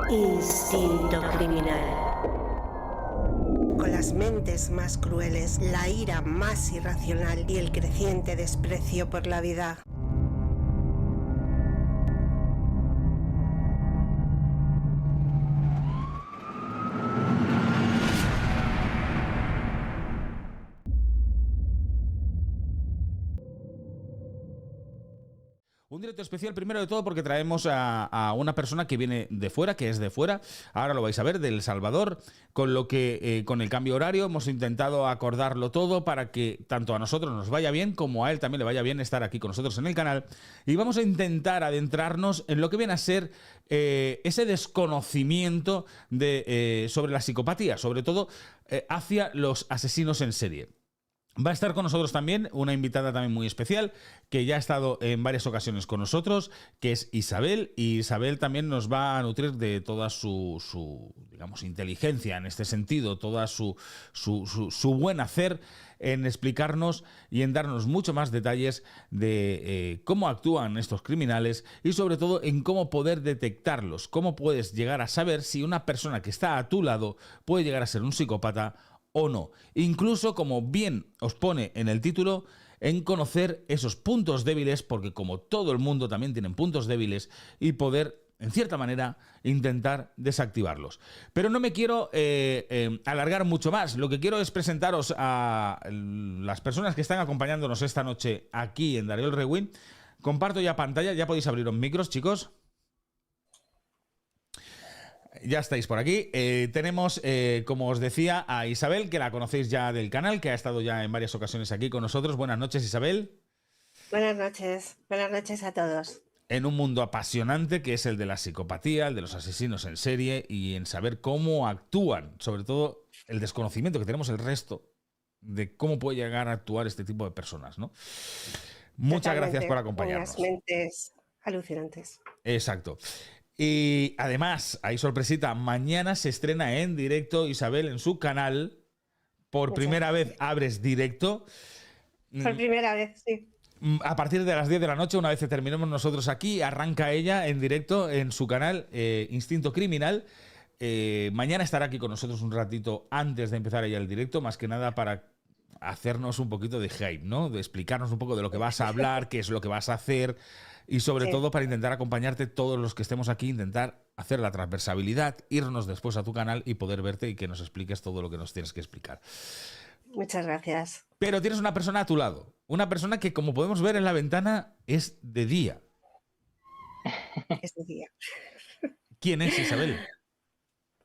Instinto criminal. Con las mentes más crueles, la ira más irracional y el creciente desprecio por la vida. Un directo especial, primero de todo, porque traemos a una persona que viene de fuera, que es de fuera, ahora lo vais a ver, de El Salvador, con lo que con el cambio horario hemos intentado acordarlo todo para que tanto a nosotros nos vaya bien como a él también le vaya bien estar aquí con nosotros en el canal. Y vamos a intentar adentrarnos en lo que viene a ser ese desconocimiento sobre la psicopatía, sobre todo hacia los asesinos en serie. Va a estar con nosotros también una invitada también muy especial, que ya ha estado en varias ocasiones con nosotros, que es Isabel. Y Isabel también nos va a nutrir de toda su digamos, inteligencia en este sentido, toda su buen hacer en explicarnos y en darnos mucho más detalles de cómo actúan estos criminales y sobre todo en cómo poder detectarlos, cómo puedes llegar a saber si una persona que está a tu lado puede llegar a ser un psicópata o no. Incluso, como bien os pone en el título, en conocer esos puntos débiles, porque como todo el mundo también tienen puntos débiles, y poder, en cierta manera, intentar desactivarlos. Pero no me quiero alargar mucho más. Lo que quiero es presentaros a las personas que están acompañándonos esta noche aquí en Darío el Rewind. Comparto ya pantalla, ya podéis abrir los micros, chicos. Ya estáis por aquí. Tenemos, como os decía, a Isabel, que la conocéis ya del canal, que ha estado ya en varias ocasiones aquí con nosotros. Buenas noches, Isabel. Buenas noches a todos. En un mundo apasionante que es el de la psicopatía, el de los asesinos en serie y en saber cómo actúan, sobre todo el desconocimiento que tenemos el resto de cómo puede llegar a actuar este tipo de personas, ¿no? Muchas gracias por acompañarnos. Unas mentes alucinantes. Exacto. Y además, hay sorpresita, mañana se estrena en directo, Isabel, en su canal. Por primera vez abres directo. Por primera vez, sí. A partir de las 10 de la noche, una vez que terminemos nosotros aquí, arranca ella en directo en su canal Instinto Criminal. Mañana estará aquí con nosotros un ratito antes de empezar ella el directo, más que nada para hacernos un poquito de hype, ¿no? De explicarnos un poco de lo que vas a hablar, qué es lo que vas a hacer y sobre todo para intentar acompañarte todos los que estemos aquí, intentar hacer la transversabilidad, irnos después a tu canal y poder verte y que nos expliques todo lo que nos tienes que explicar. Muchas gracias. Pero tienes una persona a tu lado, una persona que, como podemos ver en la ventana, es de día. Es de día. ¿Quién es, Isabel?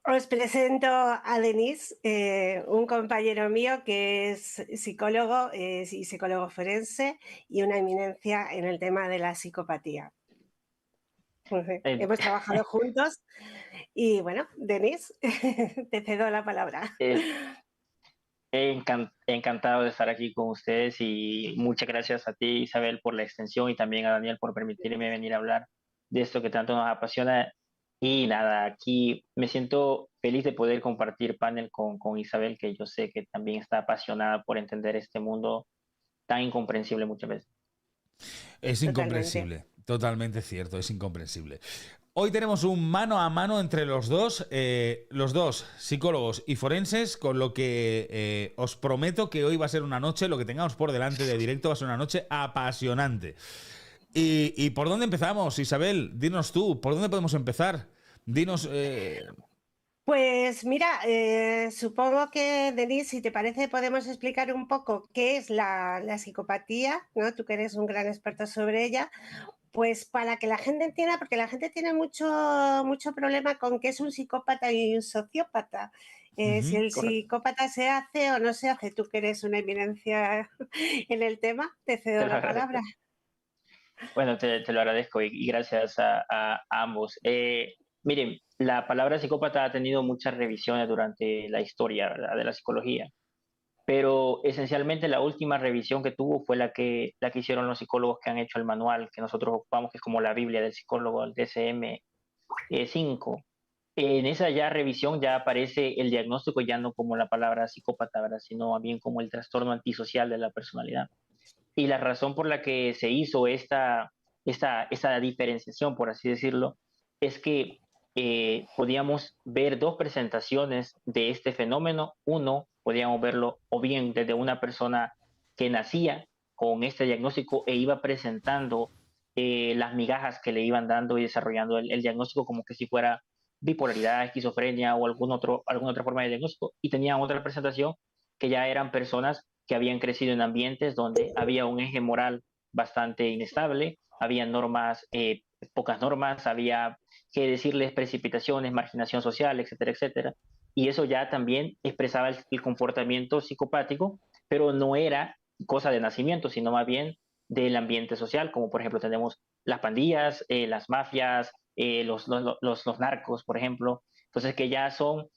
Os presento a Denis, un compañero mío que es psicólogo y psicólogo forense y una eminencia en el tema de la psicopatía. Hemos trabajado juntos y bueno, Denis, te cedo la palabra. Encantado de estar aquí con ustedes y muchas gracias a ti, Isabel, por la extensión y también a Daniel por permitirme venir a hablar de esto que tanto nos apasiona. Y nada, aquí me siento feliz de poder compartir panel con Isabel, que yo sé que también está apasionada por entender este mundo tan incomprensible muchas veces. Es incomprensible, totalmente cierto, es incomprensible. Hoy tenemos un mano a mano entre los dos psicólogos y forenses, con lo que os prometo que hoy va a ser una noche, lo que tengamos por delante de directo va a ser una noche apasionante. ¿Y por dónde empezamos, Isabel? Dinos tú, ¿por dónde podemos empezar? Dinos... Pues mira, supongo que, Denis, si te parece, podemos explicar un poco qué es la psicopatía, ¿no? Tú que eres un gran experto sobre ella, pues para que la gente entienda, porque la gente tiene mucho problema con qué es un psicópata y un sociópata. Si el correcto. psicópata se hace o no se hace, tú que eres una eminencia en el tema, te cedo la palabra. Bueno, te lo agradezco y gracias a ambos. Miren, la palabra psicópata ha tenido muchas revisiones durante la historia, ¿verdad?, de la psicología, pero esencialmente la última revisión que tuvo fue la que hicieron los psicólogos que han hecho el manual que nosotros ocupamos, que es como la Biblia del psicólogo, el DSM-5. En esa ya revisión ya aparece el diagnóstico ya no como la palabra psicópata, ¿verdad?, sino más bien como el trastorno antisocial de la personalidad. Y la razón por la que se hizo esta diferenciación, por así decirlo, es que podíamos ver dos presentaciones de este fenómeno. Uno, podíamos verlo o bien desde una persona que nacía con este diagnóstico e iba presentando las migajas que le iban dando y desarrollando el diagnóstico como que si fuera bipolaridad, esquizofrenia o alguna otra forma de diagnóstico. Y tenían otra presentación que ya eran personas que habían crecido en ambientes donde había un eje moral bastante inestable, había normas, pocas normas, había que decirles precipitaciones, marginación social, etcétera, etcétera. Y eso ya también expresaba el comportamiento psicopático, pero no era cosa de nacimiento, sino más bien del ambiente social, como por ejemplo tenemos las pandillas, las mafias, los narcos, por ejemplo. Entonces, que ya son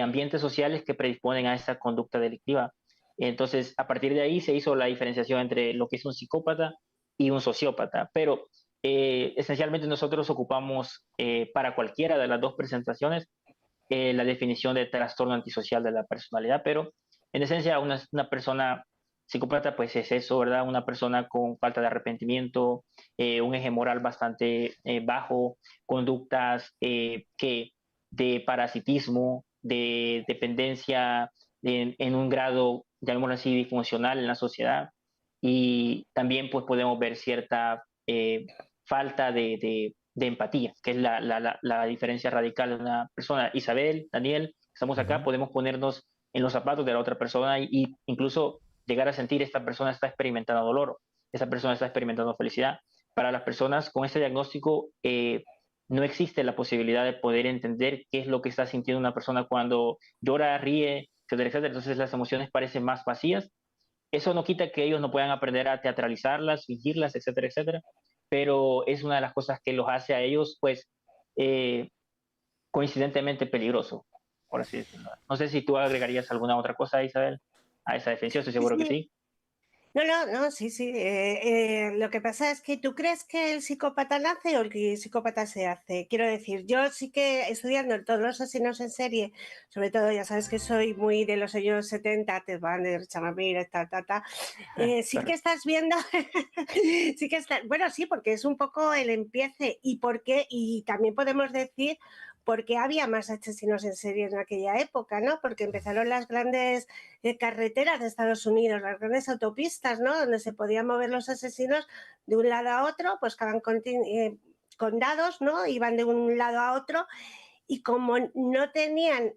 ambientes sociales que predisponen a esta conducta delictiva. Entonces, a partir de ahí se hizo la diferenciación entre lo que es un psicópata y un sociópata. Pero esencialmente nosotros ocupamos para cualquiera de las dos presentaciones la definición de trastorno antisocial de la personalidad, pero en esencia una persona psicópata pues es eso, ¿verdad? Una persona con falta de arrepentimiento, un eje moral bastante bajo, conductas de parasitismo, de dependencia en un grado, llamémoslo así, disfuncional en la sociedad. Y también pues podemos ver cierta falta de empatía, que es la diferencia radical de una persona. Isabel, Daniel, estamos acá, Ujú. podemos ponernos en los zapatos de la otra persona y incluso llegar a sentir esta persona está experimentando dolor, esta persona está experimentando felicidad. Para las personas con este diagnóstico no existe la posibilidad de poder entender qué es lo que está sintiendo una persona cuando llora, ríe, etcétera, etcétera. Entonces las emociones parecen más vacías. Eso no quita que ellos no puedan aprender a teatralizarlas, fingirlas, etcétera, etcétera, pero es una de las cosas que los hace a ellos, pues, eh, coincidentemente peligroso, por así decirlo. No sé si tú agregarías alguna otra cosa, Isabel, a esa definición, estoy Sí, seguro que sí. sí. No, no, no, sí, sí. Lo que pasa es que tú crees que el psicópata nace o el psicópata se hace. Quiero decir, yo sí que estudiando todos los asesinos en serie, sobre todo, ya sabes que soy muy de los años 70, Ted Bundy, Richard Ramirez, sí que Correcto. estás viendo, sí que está, bueno, sí, porque es un poco el empiece y por qué, y también podemos decir por qué había más asesinos en serie en aquella época, ¿no? Porque empezaron las grandes carreteras de Estados Unidos, las grandes autopistas, ¿no? Donde se podían mover los asesinos de un lado a otro, pues que condados, ¿no? Iban de un lado a otro y como no tenían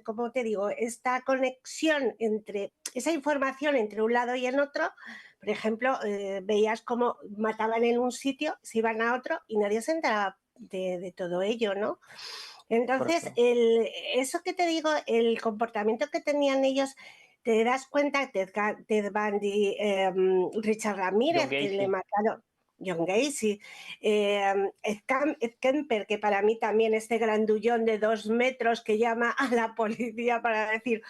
como te digo, esta conexión entre, esa información entre un lado y el otro, por ejemplo, veías cómo mataban en un sitio, se iban a otro y nadie se enteraba de todo ello, ¿no? Entonces, Correcto. eso que te digo, el comportamiento que tenían ellos, te das cuenta, Ted Bundy, Richard John Ramírez, que le Gacy. mataron, John Gacy, Ed Kemper, que para mí también este grandullón de 2 metros que llama a la policía para decir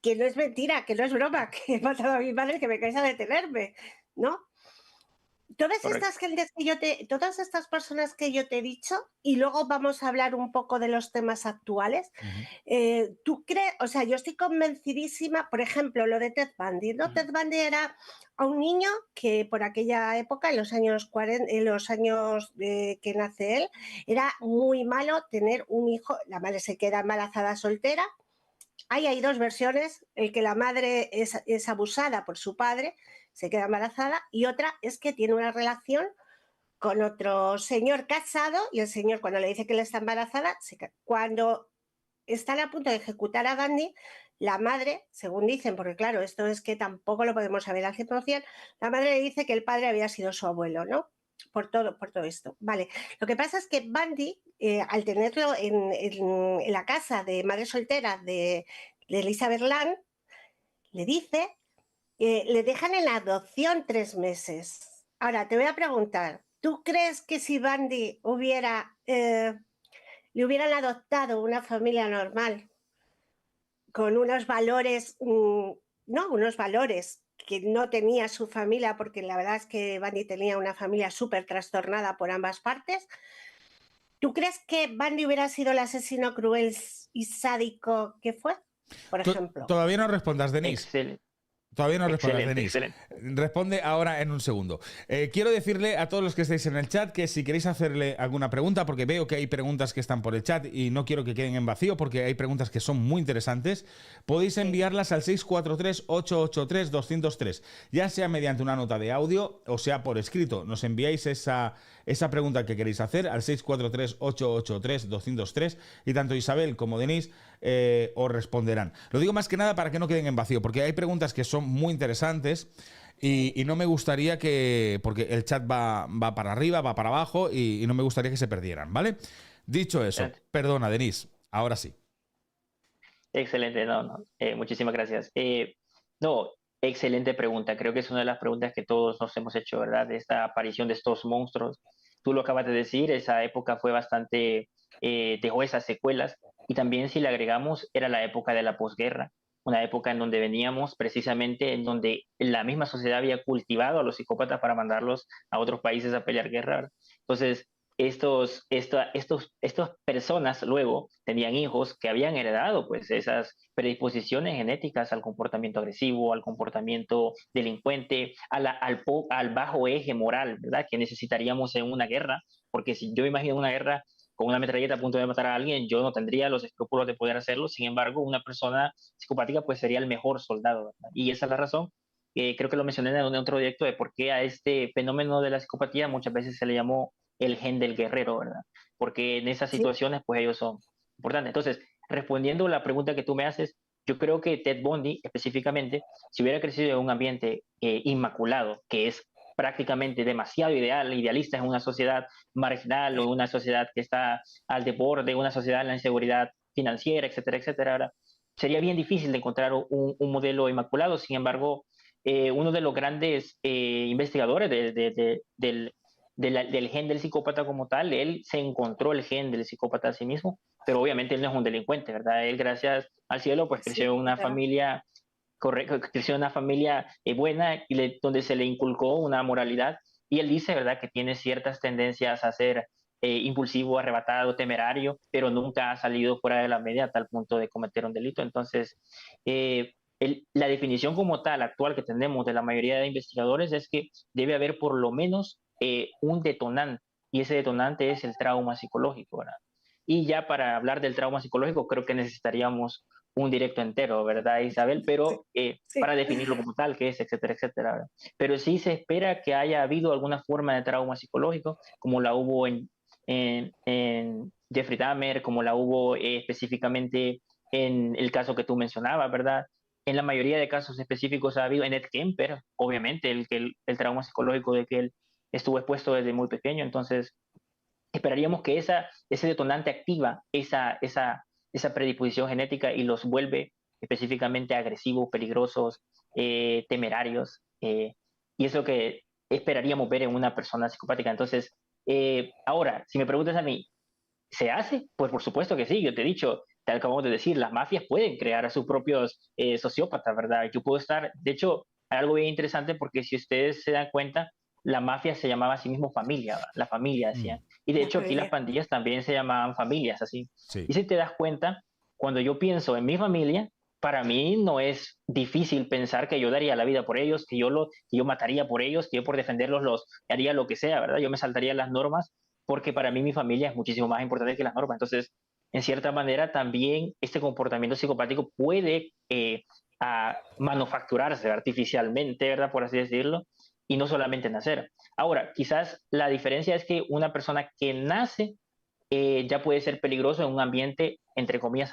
que no es mentira, que no es broma, que he matado a mi madre, que me caes a detenerme, ¿no? Todas Correcto. estas gentes todas estas personas que yo te he dicho, y luego vamos a hablar un poco de los temas actuales. Ujú. ¿Tú crees? O sea, yo estoy convencidísima, por ejemplo, lo de Ted Bundy, ¿no? Ted Bundy era a un niño que por aquella época, en los años 40, en los años que nace él, era muy malo tener un hijo. La madre se queda embarazada soltera. Ahí hay dos versiones, el que la madre es abusada por su padre, se queda embarazada, y otra es que tiene una relación con otro señor casado y el señor cuando le dice que le está embarazada, cuando están a punto de ejecutar a Gandhi, la madre, según dicen, porque claro, esto es que tampoco lo podemos saber al 100%, la madre le dice que el padre había sido su abuelo, ¿no? Por todo esto. Vale. Lo que pasa es que Bundy, al tenerlo en la casa de madre soltera de Elizabeth Land, le dice, le dejan en adopción 3 meses. Ahora, te voy a preguntar, ¿tú crees que si Bundy le hubieran adoptado una familia normal, con unos valores, no, unos valores que no tenía su familia, porque la verdad es que Bundy tenía una familia súper trastornada por ambas partes? ¿Tú crees que Bundy hubiera sido el asesino cruel y sádico que fue, por ejemplo? Todavía no respondas, Denise. Excelente. Todavía no respondas, Excelente, Denise. excelente. Responde ahora en un segundo. Quiero decirle a todos los que estéis en el chat que si queréis hacerle alguna pregunta, porque veo que hay preguntas que están por el chat y no quiero que queden en vacío, porque hay preguntas que son muy interesantes, podéis enviarlas al 643-883-203, ya sea mediante una nota de audio o sea por escrito. Nos enviáis esa pregunta que queréis hacer al 643-883-203 y tanto Isabel como Denise os responderán. Lo digo más que nada para que no queden en vacío, porque hay preguntas que son muy interesantes y no me gustaría que... Porque el chat va para arriba, va para abajo y no me gustaría que se perdieran, ¿vale? Dicho eso, Excelente. perdona, Denise, ahora sí. Excelente, no. Muchísimas gracias. No, excelente pregunta. Creo que es una de las preguntas que todos nos hemos hecho, ¿verdad? De esta aparición de estos monstruos. Tú lo acabas de decir, esa época fue bastante, dejó esas secuelas. Y también si le agregamos, era la época de la posguerra, una época en donde veníamos precisamente, en donde la misma sociedad había cultivado a los psicópatas para mandarlos a otros países a pelear guerra, ¿verdad? Entonces, estas personas luego tenían hijos que habían heredado pues esas predisposiciones genéticas al comportamiento agresivo, al comportamiento delincuente, al bajo eje moral, ¿verdad? Que necesitaríamos en una guerra, porque si yo imagino una guerra con una metralleta a punto de matar a alguien, yo no tendría los escrúpulos de poder hacerlo. Sin embargo, una persona psicopática pues sería el mejor soldado, ¿verdad? Y esa es la razón. Creo que lo mencioné en otro directo de por qué a este fenómeno de la psicopatía muchas veces se le llamó el gen del guerrero, ¿verdad? Porque en esas Sí. situaciones pues ellos son importantes. Entonces, respondiendo a la pregunta que tú me haces, yo creo que Ted Bundy específicamente, si hubiera crecido en un ambiente inmaculado, que es prácticamente demasiado idealista en una sociedad marginal o una sociedad que está al borde, una sociedad en la inseguridad financiera, etcétera, etcétera, ¿verdad? Sería bien difícil de encontrar un modelo inmaculado. Sin embargo, uno de los grandes investigadores del gen del psicópata como tal, él se encontró el gen del psicópata a sí mismo, pero obviamente él no es un delincuente, ¿verdad? Él, gracias al cielo, pues Sí, creció en una claro. familia correcto, creció en una familia buena y donde se le inculcó una moralidad. Y él dice, ¿verdad?, que tiene ciertas tendencias a ser impulsivo, arrebatado, temerario, pero nunca ha salido fuera de la media a tal punto de cometer un delito. Entonces, la definición como tal actual que tenemos de la mayoría de investigadores es que debe haber por lo menos un detonante, y ese detonante es el trauma psicológico, ¿verdad? Y ya para hablar del trauma psicológico creo que necesitaríamos un directo entero, ¿verdad, Isabel? Pero Sí. para definirlo como tal, qué es, etcétera, etcétera, ¿verdad? Pero sí se espera que haya habido alguna forma de trauma psicológico, como la hubo en Jeffrey Dahmer, como la hubo específicamente en el caso que tú mencionabas, ¿verdad? En la mayoría de casos específicos ha habido en Ed Kemper, obviamente, el trauma psicológico de que él estuvo expuesto desde muy pequeño. Entonces, esperaríamos que ese detonante activa esa predisposición genética y los vuelve específicamente agresivos, peligrosos, temerarios. Y es lo que esperaríamos ver en una persona psicopática. Entonces, ahora, si me preguntas a mí, ¿se hace? Pues por supuesto que sí, yo te he dicho, te acabamos de decir, las mafias pueden crear a sus propios sociópatas, ¿verdad? Yo puedo estar, de hecho, algo bien interesante porque si ustedes se dan cuenta, la mafia se llamaba a sí mismo familia, ¿verdad? La familia decían. Y de La hecho aquí las familia. pandillas también se llamaban familias, así. Sí. Y si te das cuenta, cuando yo pienso en mi familia, para mí no es difícil pensar que yo daría la vida por ellos, que yo mataría por ellos, que yo por defenderlos los haría lo que sea, ¿verdad? Yo me saltaría las normas porque para mí mi familia es muchísimo más importante que las normas. Entonces, en cierta manera, también este comportamiento psicopático puede manufacturarse artificialmente, ¿verdad? Por así decirlo, y no solamente nacer. Ahora, quizás la diferencia es que una persona que nace ya puede ser peligroso en un ambiente, entre comillas,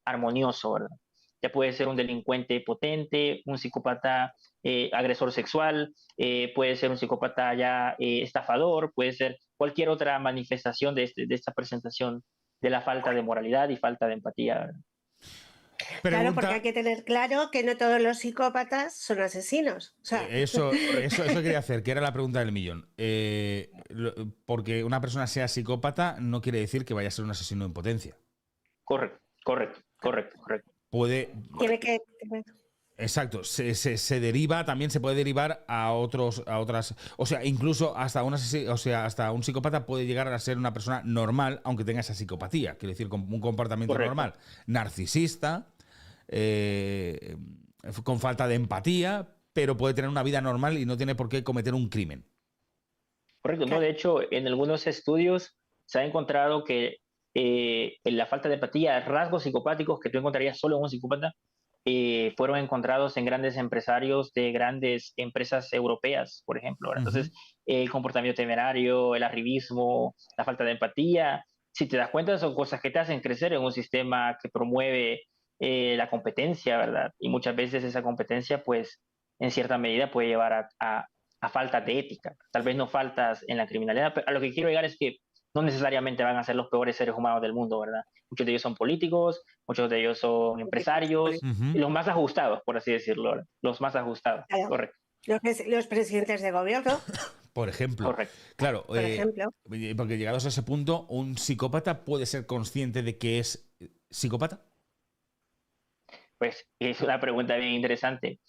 armonioso, ¿verdad? Ya puede ser un delincuente potente, un psicópata agresor sexual, puede ser un psicópata ya estafador, puede ser cualquier otra manifestación de esta presentación de la falta de moralidad y falta de empatía, ¿verdad? Claro, porque Pregunta, hay que tener claro que no todos los psicópatas son asesinos. O sea, eso quería hacer, que era la pregunta del millón. Porque una persona sea psicópata no quiere decir que vaya a ser un asesino en potencia. Correcto, correcto, correcto, correcto. Puede, tiene que... exacto, se deriva, también se puede derivar a otras, o sea, incluso hasta hasta un psicópata puede llegar a ser una persona normal, aunque tenga esa psicopatía, quiere decir, con un comportamiento Correcto. normal, narcisista, con falta de empatía, pero puede tener una vida normal y no tiene por qué cometer un crimen. Correcto, no, de hecho, en algunos estudios se ha encontrado que en la falta de empatía, rasgos psicopáticos que tú encontrarías solo en un psicópata, fueron encontrados en grandes empresarios de grandes empresas europeas, por ejemplo, ¿verdad? Entonces, el comportamiento temerario, el arribismo, la falta de empatía, si te das cuenta, son cosas que te hacen crecer en un sistema que promueve la competencia, ¿verdad? Y muchas veces esa competencia, pues, en cierta medida puede llevar a faltas de ética. Tal vez no faltas en la criminalidad, pero a lo que quiero llegar es que no necesariamente van a ser los peores seres humanos del mundo, ¿verdad? Muchos de ellos son políticos, muchos de ellos son empresarios, y los más ajustados, por así decirlo, ¿verdad? Los más ajustados, Claro. correcto. Los presidentes de gobierno, Por ejemplo. Correcto. Claro, por ejemplo. porque llegados a ese punto, ¿un psicópata puede ser consciente de que es psicópata? Pues es una pregunta bien interesante.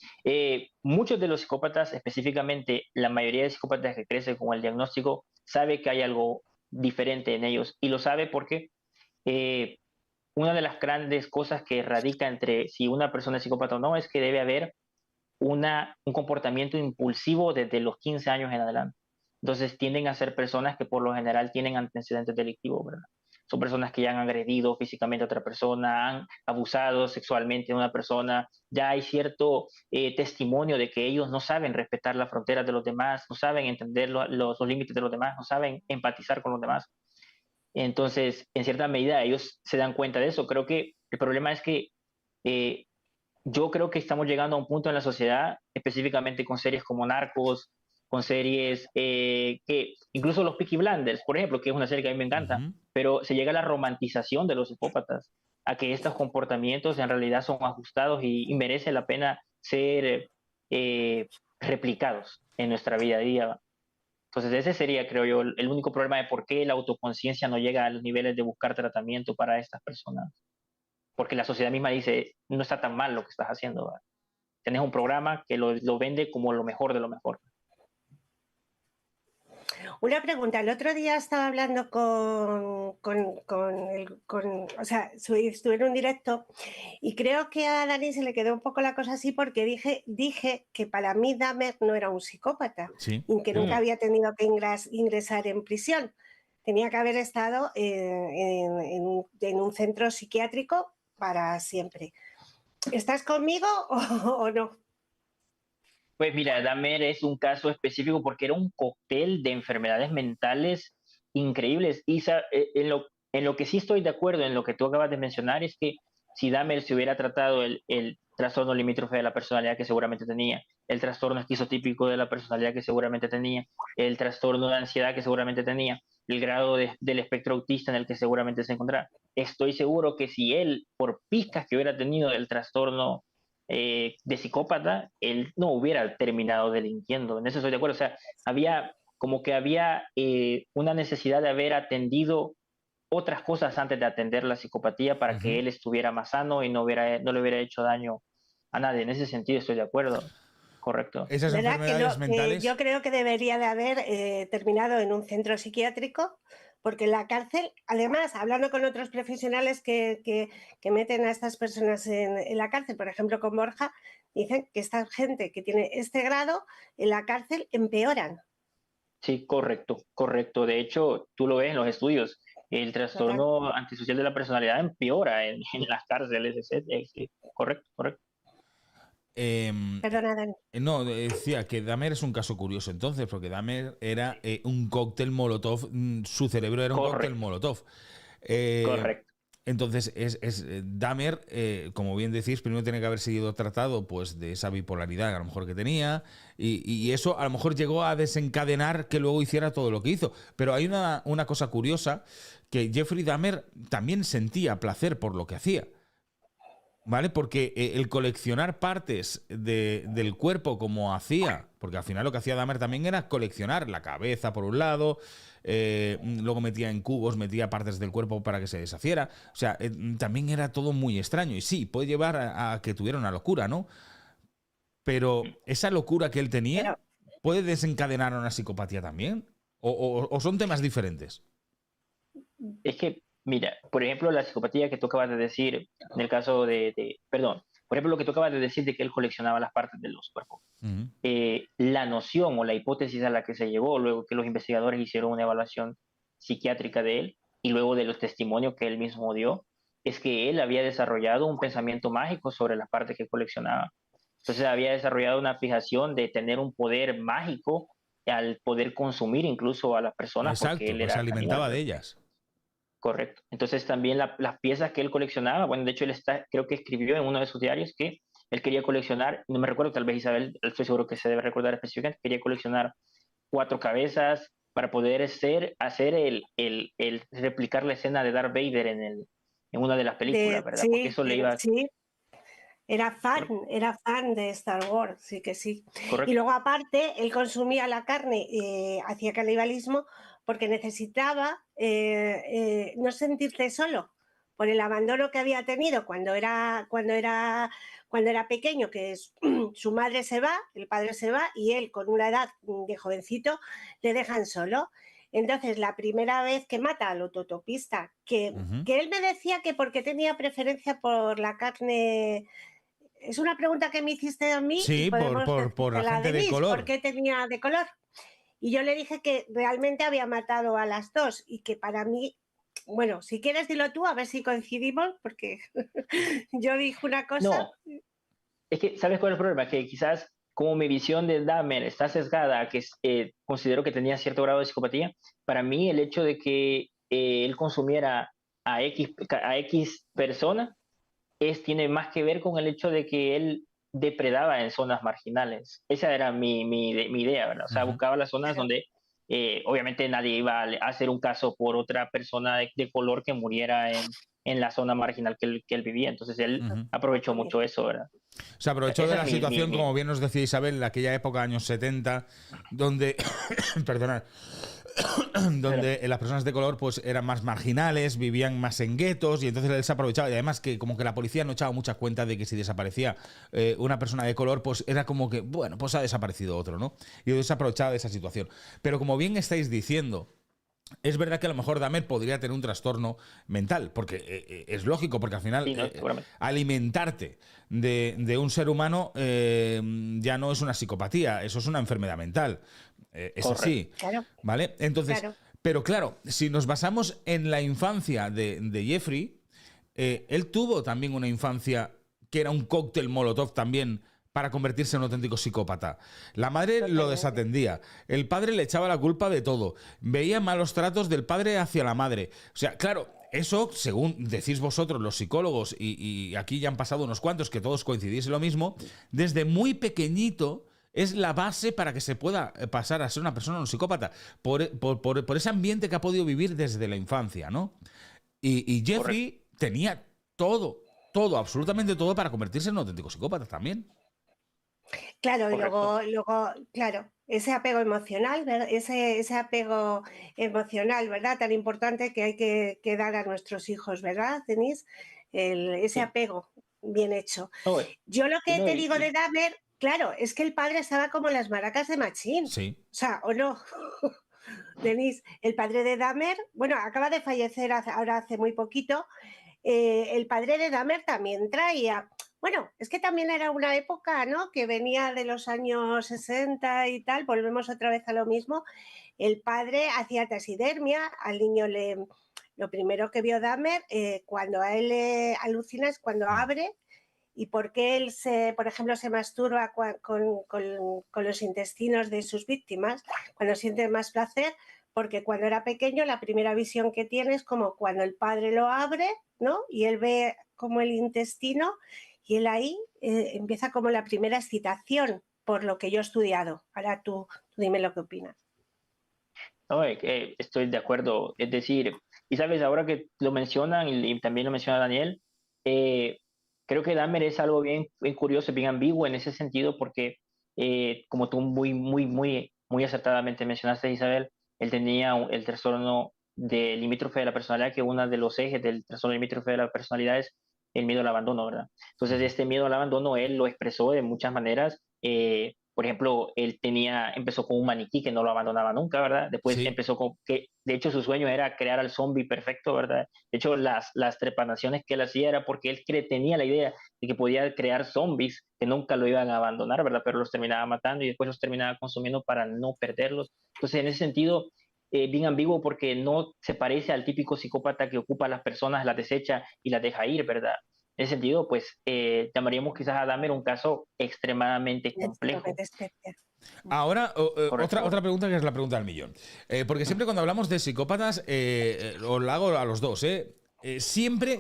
Muchos de los psicópatas, específicamente la mayoría de psicópatas que crecen con el diagnóstico, sabe que hay algo diferente en ellos y lo sabe porque eh, una de las grandes cosas que radica entre si una persona es psicópata o no es que debe haber un comportamiento impulsivo desde los 15 años en adelante. Entonces tienden a ser personas que por lo general tienen antecedentes delictivos, ¿verdad? Son personas que ya han agredido físicamente a otra persona, han abusado sexualmente de una persona, ya hay cierto testimonio de que ellos no saben respetar las fronteras de los demás, no saben entender los límites de los demás, no saben empatizar con los demás. Entonces, en cierta medida, ellos se dan cuenta de eso. Creo que el problema es que eh, yo creo que estamos llegando a un punto en la sociedad, específicamente con series como Narcos, con series que, incluso los Peaky Blinders, por ejemplo, que es una serie que a mí me encanta, pero se llega a la romantización de los psicópatas, a que estos comportamientos en realidad son ajustados y merece la pena ser replicados en nuestra vida a día. Entonces ese sería, creo yo, el único problema de por qué la autoconciencia no llega a los niveles de buscar tratamiento para estas personas. Porque la sociedad misma dice, no está tan mal lo que estás haciendo, ¿verdad? Tienes un programa que lo vende como lo mejor de lo mejor. Una pregunta, el otro día estaba hablando o sea, estuve en un directo y creo que a Dani se le quedó un poco la cosa así porque dije que para mí Dahmer no era un psicópata y que nunca había tenido que ingresar en prisión. Tenía que haber estado en un centro psiquiátrico para siempre. ¿Estás conmigo o no? Pues mira, Dahmer es un caso específico porque era un cóctel de enfermedades mentales increíbles. Y en lo que sí estoy de acuerdo, en lo que tú acabas de mencionar, es que si Dahmer se hubiera tratado el trastorno limítrofe de la personalidad que seguramente tenía, el trastorno esquizotípico de la personalidad que seguramente tenía, el trastorno de ansiedad que seguramente tenía, el grado del espectro autista en el que seguramente se encontraba, estoy seguro que si él, por picas que hubiera tenido del trastorno de psicópata, él no hubiera terminado delinquiendo. En eso estoy de acuerdo. O sea, había una necesidad de haber atendido otras cosas antes de atender la psicopatía para que él estuviera más sano y no le hubiera hecho daño a nadie. En ese sentido estoy de acuerdo. Correcto. Esas enfermedades mentales. Yo creo que debería de haber terminado en un centro psiquiátrico, porque en la cárcel, además, hablando con otros profesionales que meten a estas personas en la cárcel, por ejemplo con Borja, dicen que esta gente que tiene este grado en la cárcel empeoran. Sí, correcto, correcto. De hecho, tú lo ves en los estudios, el trastorno antisocial de la personalidad empeora en las cárceles. Correcto, correcto. Perdona, Dani. No, decía que Dahmer es un caso curioso entonces, porque Dahmer era un cóctel Molotov, su cerebro era un cóctel Molotov. Correcto. Entonces, Dahmer, como bien decís, primero tiene que haber sido tratado pues de esa bipolaridad a lo mejor que tenía, y eso a lo mejor llegó a desencadenar que luego hiciera todo lo que hizo. Pero hay una cosa curiosa, que Jeffrey Dahmer también sentía placer por lo que hacía. ¿Vale? Porque el coleccionar partes del cuerpo como hacía, porque al final lo que hacía Dahmer también era coleccionar la cabeza por un lado, luego metía en cubos, metía partes del cuerpo para que se deshaciera. O sea, también era todo muy extraño. Y sí, puede llevar a que tuviera una locura, ¿no? Pero esa locura que él tenía puede desencadenar una psicopatía también. ¿O son temas diferentes? Es que, mira, por ejemplo, la psicopatía que tú acabas de decir, en el caso Por ejemplo, lo que tocaba de decir de que él coleccionaba las partes de los cuerpos. Ujú. La noción o la hipótesis a la que se llevó luego que los investigadores hicieron una evaluación psiquiátrica de él y luego de los testimonios que él mismo dio, es que él había desarrollado un pensamiento mágico sobre las partes que coleccionaba. Entonces había desarrollado una fijación de tener un poder mágico al poder consumir incluso a las personas porque Exacto, él pues se era caníbal, alimentaba de ¿verdad? ellas. Correcto. Entonces también las piezas que él coleccionaba, bueno, de hecho él está, creo que escribió en uno de sus diarios que él quería coleccionar, no me recuerdo, tal vez Isabel, estoy seguro que se debe recordar específicamente, quería coleccionar 4 cabezas para poder hacer replicar la escena de Darth Vader en una de las películas, ¿verdad? Porque Sí, eso le iba, sí, correcto, era fan de Star Wars, sí que sí. Y correcto, luego aparte, él consumía la carne, hacía canibalismo porque necesitaba no sentirse solo por el abandono que había tenido cuando era pequeño, que es, su madre se va, el padre se va y él con una edad de jovencito le dejan solo. Entonces, la primera vez que mata al autotopista, Ujú. que él me decía que porque tenía preferencia por la carne, es una pregunta que me hiciste a mí y Sí, podemos por la decírsela a gente de Denise, ¿por color. qué tenía de color? Y yo le dije que realmente había matado a las dos y que para mí, bueno, si quieres dilo tú, a ver si coincidimos, porque yo dije una cosa. no, es que, ¿sabes cuál es el problema? Que quizás como mi visión de Dahmer está sesgada, que considero que tenía cierto grado de psicopatía, para mí el hecho de que él consumiera a X persona tiene más que ver con el hecho de que él depredaba en zonas marginales. Esa era mi idea, ¿verdad? O sea, Ujú. buscaba las zonas Claro, donde obviamente nadie iba a hacer un caso por otra persona de color que muriera en la zona marginal que él vivía. Entonces él Ujú. aprovechó mucho exactamente. eso, ¿verdad? Se aprovechó de Esa es la situación, como bien nos decía Isabel, en aquella época, años 70, donde, perdonad, donde las personas de color pues eran más marginales, vivían más en guetos y entonces él se aprovechaba y además que como que la policía no echaba mucha cuenta de que si desaparecía una persona de color pues era como que, bueno, pues ha desaparecido otro, ¿no? Y entonces se aprovechaba de esa situación. Pero como bien estáis diciendo, es verdad que a lo mejor Dahmer podría tener un trastorno mental, porque es lógico, porque al final sí, no, seguramente. alimentarte de un ser humano ya no es una psicopatía, eso es una enfermedad mental. Es Correcto. así, Claro, ¿vale? Entonces, claro. pero claro, si nos basamos en la infancia de Jeffrey, él tuvo también una infancia que era un cóctel Molotov también para convertirse en un auténtico psicópata. La madre lo Totalmente. desatendía, el padre le echaba la culpa de todo, veía malos tratos del padre hacia la madre. O sea, claro, eso, según decís vosotros, los psicólogos, y aquí ya han pasado unos cuantos que todos coincidís en lo mismo, desde muy pequeñito es la base para que se pueda pasar a ser una persona, un psicópata, por ese ambiente que ha podido vivir desde la infancia, ¿no? Y Correcto. Jeffrey tenía todo, absolutamente todo para convertirse en un auténtico psicópata también. Claro, y Correcto. claro, ese apego emocional, ese apego emocional, ¿verdad? Tan importante que hay que dar a nuestros hijos, ¿verdad, Denise? Ese Sí. apego bien hecho. No, Yo lo y que no, te digo de Dahmer, claro, es que el padre estaba como las maracas de Machín. Sí. O sea, ¿o no? Denise, el padre de Dahmer, bueno, acaba de fallecer ahora hace muy poquito. El padre de Dahmer también traía, bueno, es que también era una época, ¿no? Que venía de los años 60 y tal, volvemos otra vez a lo mismo. El padre hacía taxidermia, al niño lo primero que vio Dahmer, cuando a él le alucina es cuando Mm. abre y por qué él, por ejemplo, se masturba con los intestinos de sus víctimas, cuando siente más placer, porque cuando era pequeño la primera visión que tiene es como cuando el padre lo abre, ¿no? Y él ve como el intestino y él ahí empieza como la primera excitación, por lo que yo he estudiado. Ahora tú dime lo que opinas. no, estoy de acuerdo. Es decir, y sabes, ahora que lo mencionan y también lo menciona Daniel, eh, creo que Dahmer es algo bien curioso, bien ambiguo en ese sentido, porque como tú muy acertadamente mencionaste, Isabel, él tenía el trastorno de limítrofe de la personalidad, que uno de los ejes del trastorno limítrofe de la personalidad es el miedo al abandono, ¿verdad? Entonces, Ujú. este miedo al abandono él lo expresó de muchas maneras. Por ejemplo, empezó con un maniquí que no lo abandonaba nunca, ¿verdad? Después Sí. empezó con que, de hecho, su sueño era crear al zombie perfecto, ¿verdad? De hecho, las trepanaciones que él hacía era porque él tenía la idea de que podía crear zombies que nunca lo iban a abandonar, ¿verdad? Pero los terminaba matando y después los terminaba consumiendo para no perderlos. Entonces, en ese sentido, bien ambiguo porque no se parece al típico psicópata que ocupa a las personas, las desecha y las deja ir, ¿verdad? En ese sentido, pues llamaríamos quizás a Dahmer un caso extremadamente complejo. Extremadamente especial. Ahora, Correcto, otra correcto. pregunta que es la pregunta del millón. Porque siempre cuando hablamos de psicópatas, os la hago a los dos, siempre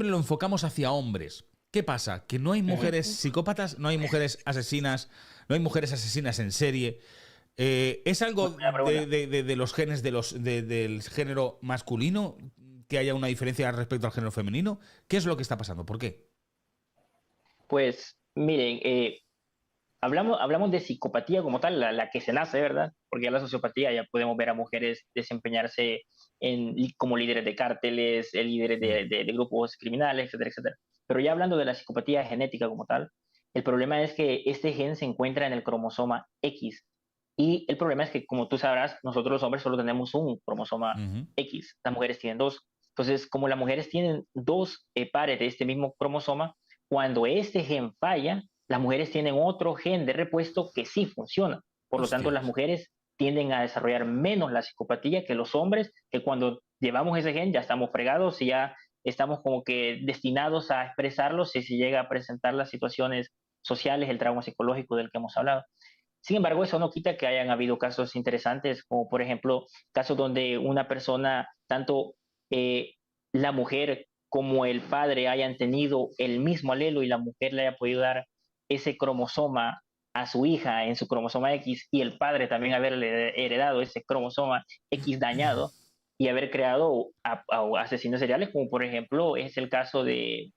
lo enfocamos hacia hombres. ¿Qué pasa? Que no hay Ujú. mujeres psicópatas, no hay mujeres asesinas, no hay mujeres asesinas en serie. ¿Es algo Muy buena pregunta. de los genes del género masculino que haya una diferencia respecto al género femenino? ¿Qué es lo que está pasando? ¿Por qué? Pues miren, hablamos de psicopatía como tal, la que se nace, ¿verdad? Porque ya la sociopatía ya podemos ver a mujeres desempeñarse como líderes de cárteles, líderes Mm. de grupos criminales, etcétera, etcétera. Pero ya hablando de la psicopatía genética como tal, el problema es que este gen se encuentra en el cromosoma X. Y el problema es que, como tú sabrás, nosotros los hombres solo tenemos un cromosoma Ujú. X, las mujeres tienen dos. Entonces, como las mujeres tienen dos pares de este mismo cromosoma, cuando este gen falla, las mujeres tienen otro gen de repuesto que sí funciona. Por lo tanto, las Hostias. mujeres tienden a desarrollar menos la psicopatía que los hombres, que cuando llevamos ese gen ya estamos fregados y ya estamos como que destinados a expresarlo si se llega a presentar las situaciones sociales, el trauma psicológico del que hemos hablado. Sin embargo, eso no quita que hayan habido casos interesantes, como por ejemplo, casos donde una persona, tanto eh, la mujer como el padre hayan tenido el mismo alelo y la mujer le haya podido dar ese cromosoma a su hija en su cromosoma X y el padre también haberle heredado ese cromosoma X dañado y haber creado a asesinos seriales, como por ejemplo es el caso de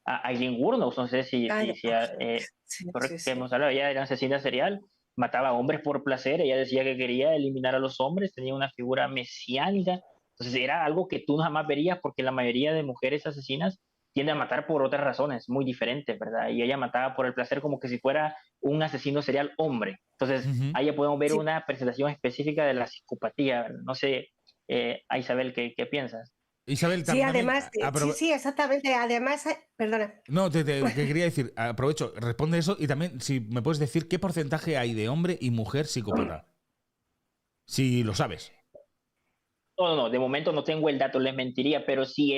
Aileen Wuornos, no sé Ay, sí, correcto, sí, que sí. hemos hablado, ella era asesina serial, mataba a hombres por placer, ella decía que quería eliminar a los hombres, tenía una figura mesiánica, entonces era algo que tú jamás verías porque la mayoría de mujeres asesinas tienden a matar por otras razones muy diferentes, ¿verdad? Y ella mataba por el placer como que si fuera un asesino serial hombre. Entonces, Ujú. ahí ya podemos ver Sí, una presentación específica de la psicopatía, ¿verdad? No sé, a Isabel, ¿qué piensas? Isabel, sí, también además, sí, sí, exactamente. Además, perdona. no, que quería decir, aprovecho, responde eso y también si me puedes decir qué porcentaje hay de hombre y mujer psicópata, si lo sabes. No, de momento no tengo el dato, les mentiría, pero sí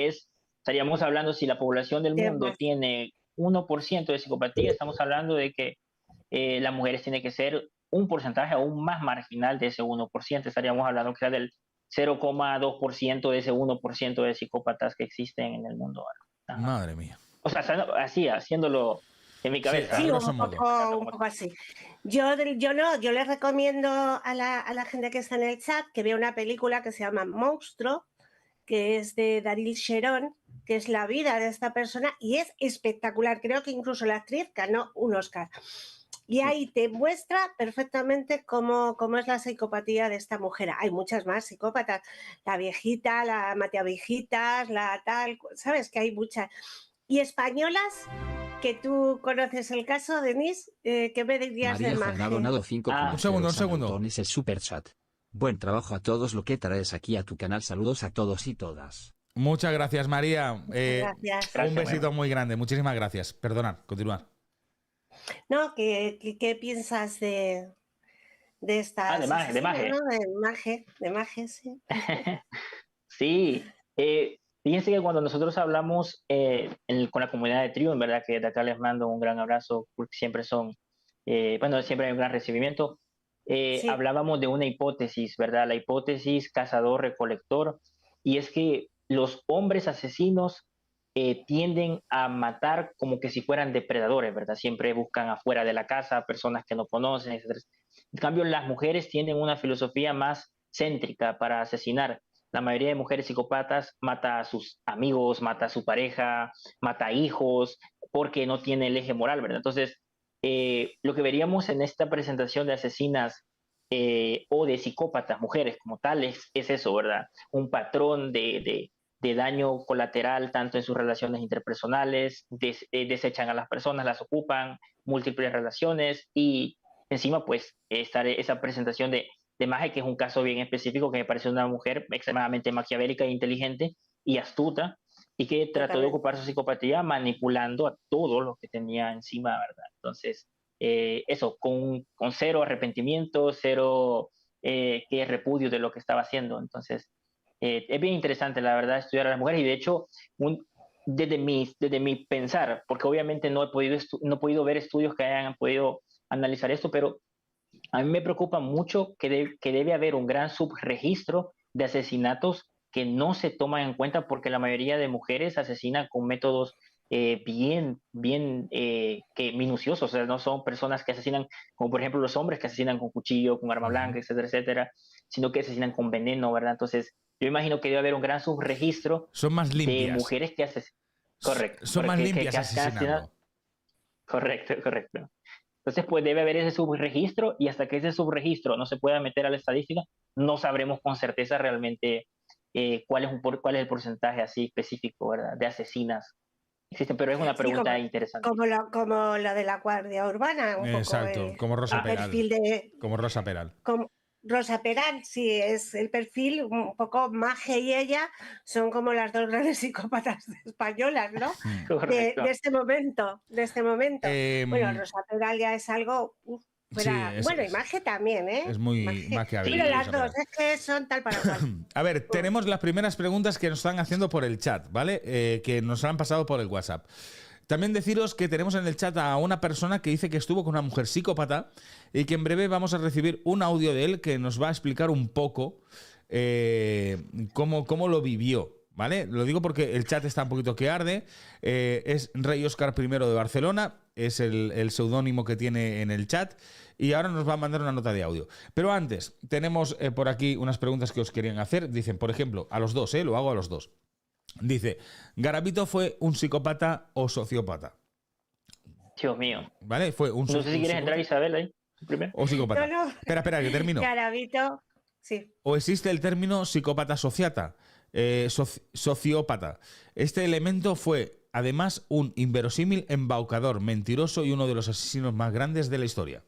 estaríamos hablando, si la población del mundo Temas. tiene 1% de psicopatía, estamos hablando de que las mujeres tienen que ser un porcentaje aún más marginal de ese 1%. Estaríamos hablando quizás del 0,2% de ese 1% de psicópatas que existen en el mundo ahora. Ajá. Madre mía. O sea, así, haciéndolo en mi Sí, a cabeza, Sí, ¿verdad? grosso No modo. tengo el dato un como tal. poco así. Yo no, yo les recomiendo a la gente que está en el chat que vea una película que se llama Monstruo, que es de Daryl Sharon, que es la vida de esta persona y es espectacular. Creo que incluso la actriz ganó un Oscar. Y ahí te muestra perfectamente cómo es la psicopatía de esta mujer. Hay muchas más psicópatas. La viejita, la matea viejitas, la tal, ¿sabes? Que hay muchas. Y españolas, que tú conoces el caso, Denise, ¿qué me dirías María del Juan ha margen? donado Un Ah, segundo, un 5,0 segundo. neutones el super chat. Buen trabajo a todos lo que traes aquí a tu canal. Saludos a todos y todas. Muchas gracias, María. Gracias. Un gracias, besito bueno. muy grande. Muchísimas gracias. Perdonad, continuar. No, ¿qué piensas de estas De asesinas, Maje. ¿no? De Maje, sí. Sí, fíjense que cuando nosotros hablamos con la comunidad de Tribu, en verdad que de acá les mando un gran abrazo, porque siempre bueno, siempre hay un gran recibimiento, Sí, hablábamos de una hipótesis, ¿verdad? La hipótesis cazador-recolector, y es que los hombres asesinos tienden a matar como que si fueran depredadores, ¿verdad? Siempre buscan afuera de la casa personas que no conocen, etc. En cambio, las mujeres tienen una filosofía más céntrica para asesinar. La mayoría de mujeres psicópatas mata a sus amigos, mata a su pareja, mata a hijos, porque no tiene el eje moral, ¿verdad? Entonces, lo que veríamos en esta presentación de asesinas o de psicópatas, mujeres como tales, es eso, ¿verdad? Un patrón de daño colateral tanto en sus relaciones interpersonales, desechan a las personas, las ocupan, múltiples relaciones y encima, pues, esa presentación de Maje, que es un caso bien específico, que me parece una mujer extremadamente maquiavélica e inteligente y astuta, y que trató de Totalmente. ocupar su psicopatía manipulando a todos los que tenía encima, ¿verdad? Entonces, eso, con cero arrepentimiento, cero que repudio de lo que estaba haciendo. Entonces, es bien interesante, la verdad, estudiar a las mujeres, y de hecho, desde mi pensar, porque obviamente no he podido ver estudios que hayan podido analizar esto, pero a mí me preocupa mucho que debe haber un gran subregistro de asesinatos que no se toman en cuenta, porque la mayoría de mujeres asesinan con métodos bien que minuciosos. O sea, no son personas que asesinan como por ejemplo los hombres que asesinan con cuchillo, con arma blanca, Ujú. etcétera, etcétera, sino que asesinan con veneno, ¿verdad? Entonces, yo imagino que debe haber un gran subregistro Son más de limpias. mujeres que asesinan. Correcto, Son más correcto, limpias que asesinan. asesinando. Correcto, correcto. Entonces, pues debe haber ese subregistro, y hasta que ese subregistro no se pueda meter a la estadística, no sabremos con certeza realmente cuál es el porcentaje así específico, ¿verdad? De asesinas existen, pero es una Sí, pregunta interesante. como lo de la Guardia Urbana, un poco Exacto, como Rosa el Ah, Peral. perfil de Como Rosa Peral. como Rosa Peral, sí, es el perfil un poco. Maje y ella son como las dos grandes psicópatas españolas, ¿no? Mm. De correcto. este momento, de este momento. Bueno, Em, Rosa Peral ya es algo sí, fuera. Bueno, y Maje también, ¿eh? es muy Maje. Bueno, maquiavélica Sí, las Rosa dos, Peral. es que son tal para cual. A ver, Mm. tenemos las primeras preguntas que nos están haciendo por el chat, ¿vale? Que nos han pasado por el WhatsApp. También deciros que tenemos en el chat a una persona que dice que estuvo con una mujer psicópata y que en breve vamos a recibir un audio de él que nos va a explicar un poco cómo lo vivió. ¿Vale? Lo digo porque el chat está un poquito que arde. Es Rey Óscar I de Barcelona, es el seudónimo que tiene en el chat. Y ahora nos va a mandar una nota de audio. Pero antes, tenemos por aquí unas preguntas que os querían hacer. Dicen, por ejemplo, a los dos, lo hago a los dos. Dice, ¿Garavito fue un psicópata o sociópata? Dios mío. ¿Vale? ¿Fue un, No sé si un quieres entrar, psicópata Isabel, ahí, primero. o No, psicópata? no, Espera, que termino. Garavito, sí. ¿O existe el término psicópata sociata? Sociópata. Este elemento fue, además, un inverosímil embaucador, mentiroso y uno de los asesinos más grandes de la historia.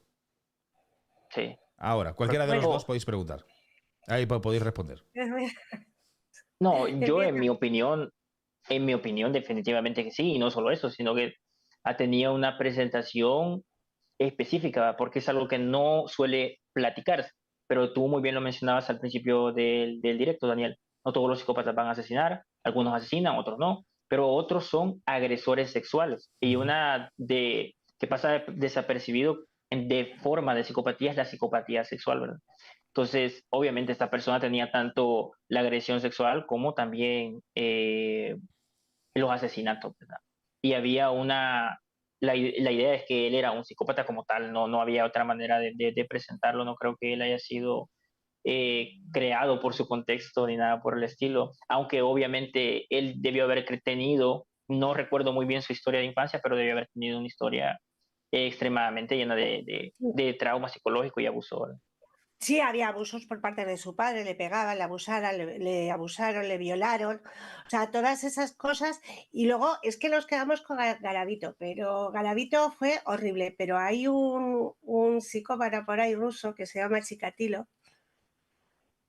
Sí. Ahora, cualquiera de los Bueno, dos podéis preguntar. Ahí podéis responder. No, yo empieza. en mi opinión, definitivamente que sí, y no solo eso, sino que ha tenido una presentación específica, porque es algo que no suele platicarse. Pero tú muy bien lo mencionabas al principio del directo, Daniel. No todos los psicópatas van a asesinar, algunos asesinan, otros no, pero otros son agresores sexuales. Y Ujú. una que pasa desapercibido de forma de psicopatía es la psicopatía sexual, ¿verdad? Entonces, obviamente esta persona tenía tanto la agresión sexual como también los asesinatos, ¿verdad? Y había la idea es que él era un psicópata como tal, no había otra manera de presentarlo, no creo que él haya sido creado por su contexto ni nada por el estilo, aunque obviamente él debió haber tenido, no recuerdo muy bien su historia de infancia, pero debió haber tenido una historia extremadamente llena de trauma psicológico y abuso, ¿verdad? Sí, había abusos por parte de su padre, le pegaban, le abusaron, le violaron, o sea, todas esas cosas. Y luego es que nos quedamos con Garavito, pero Garavito fue horrible. Pero hay un psicópata por ahí ruso que se llama Chikatilo,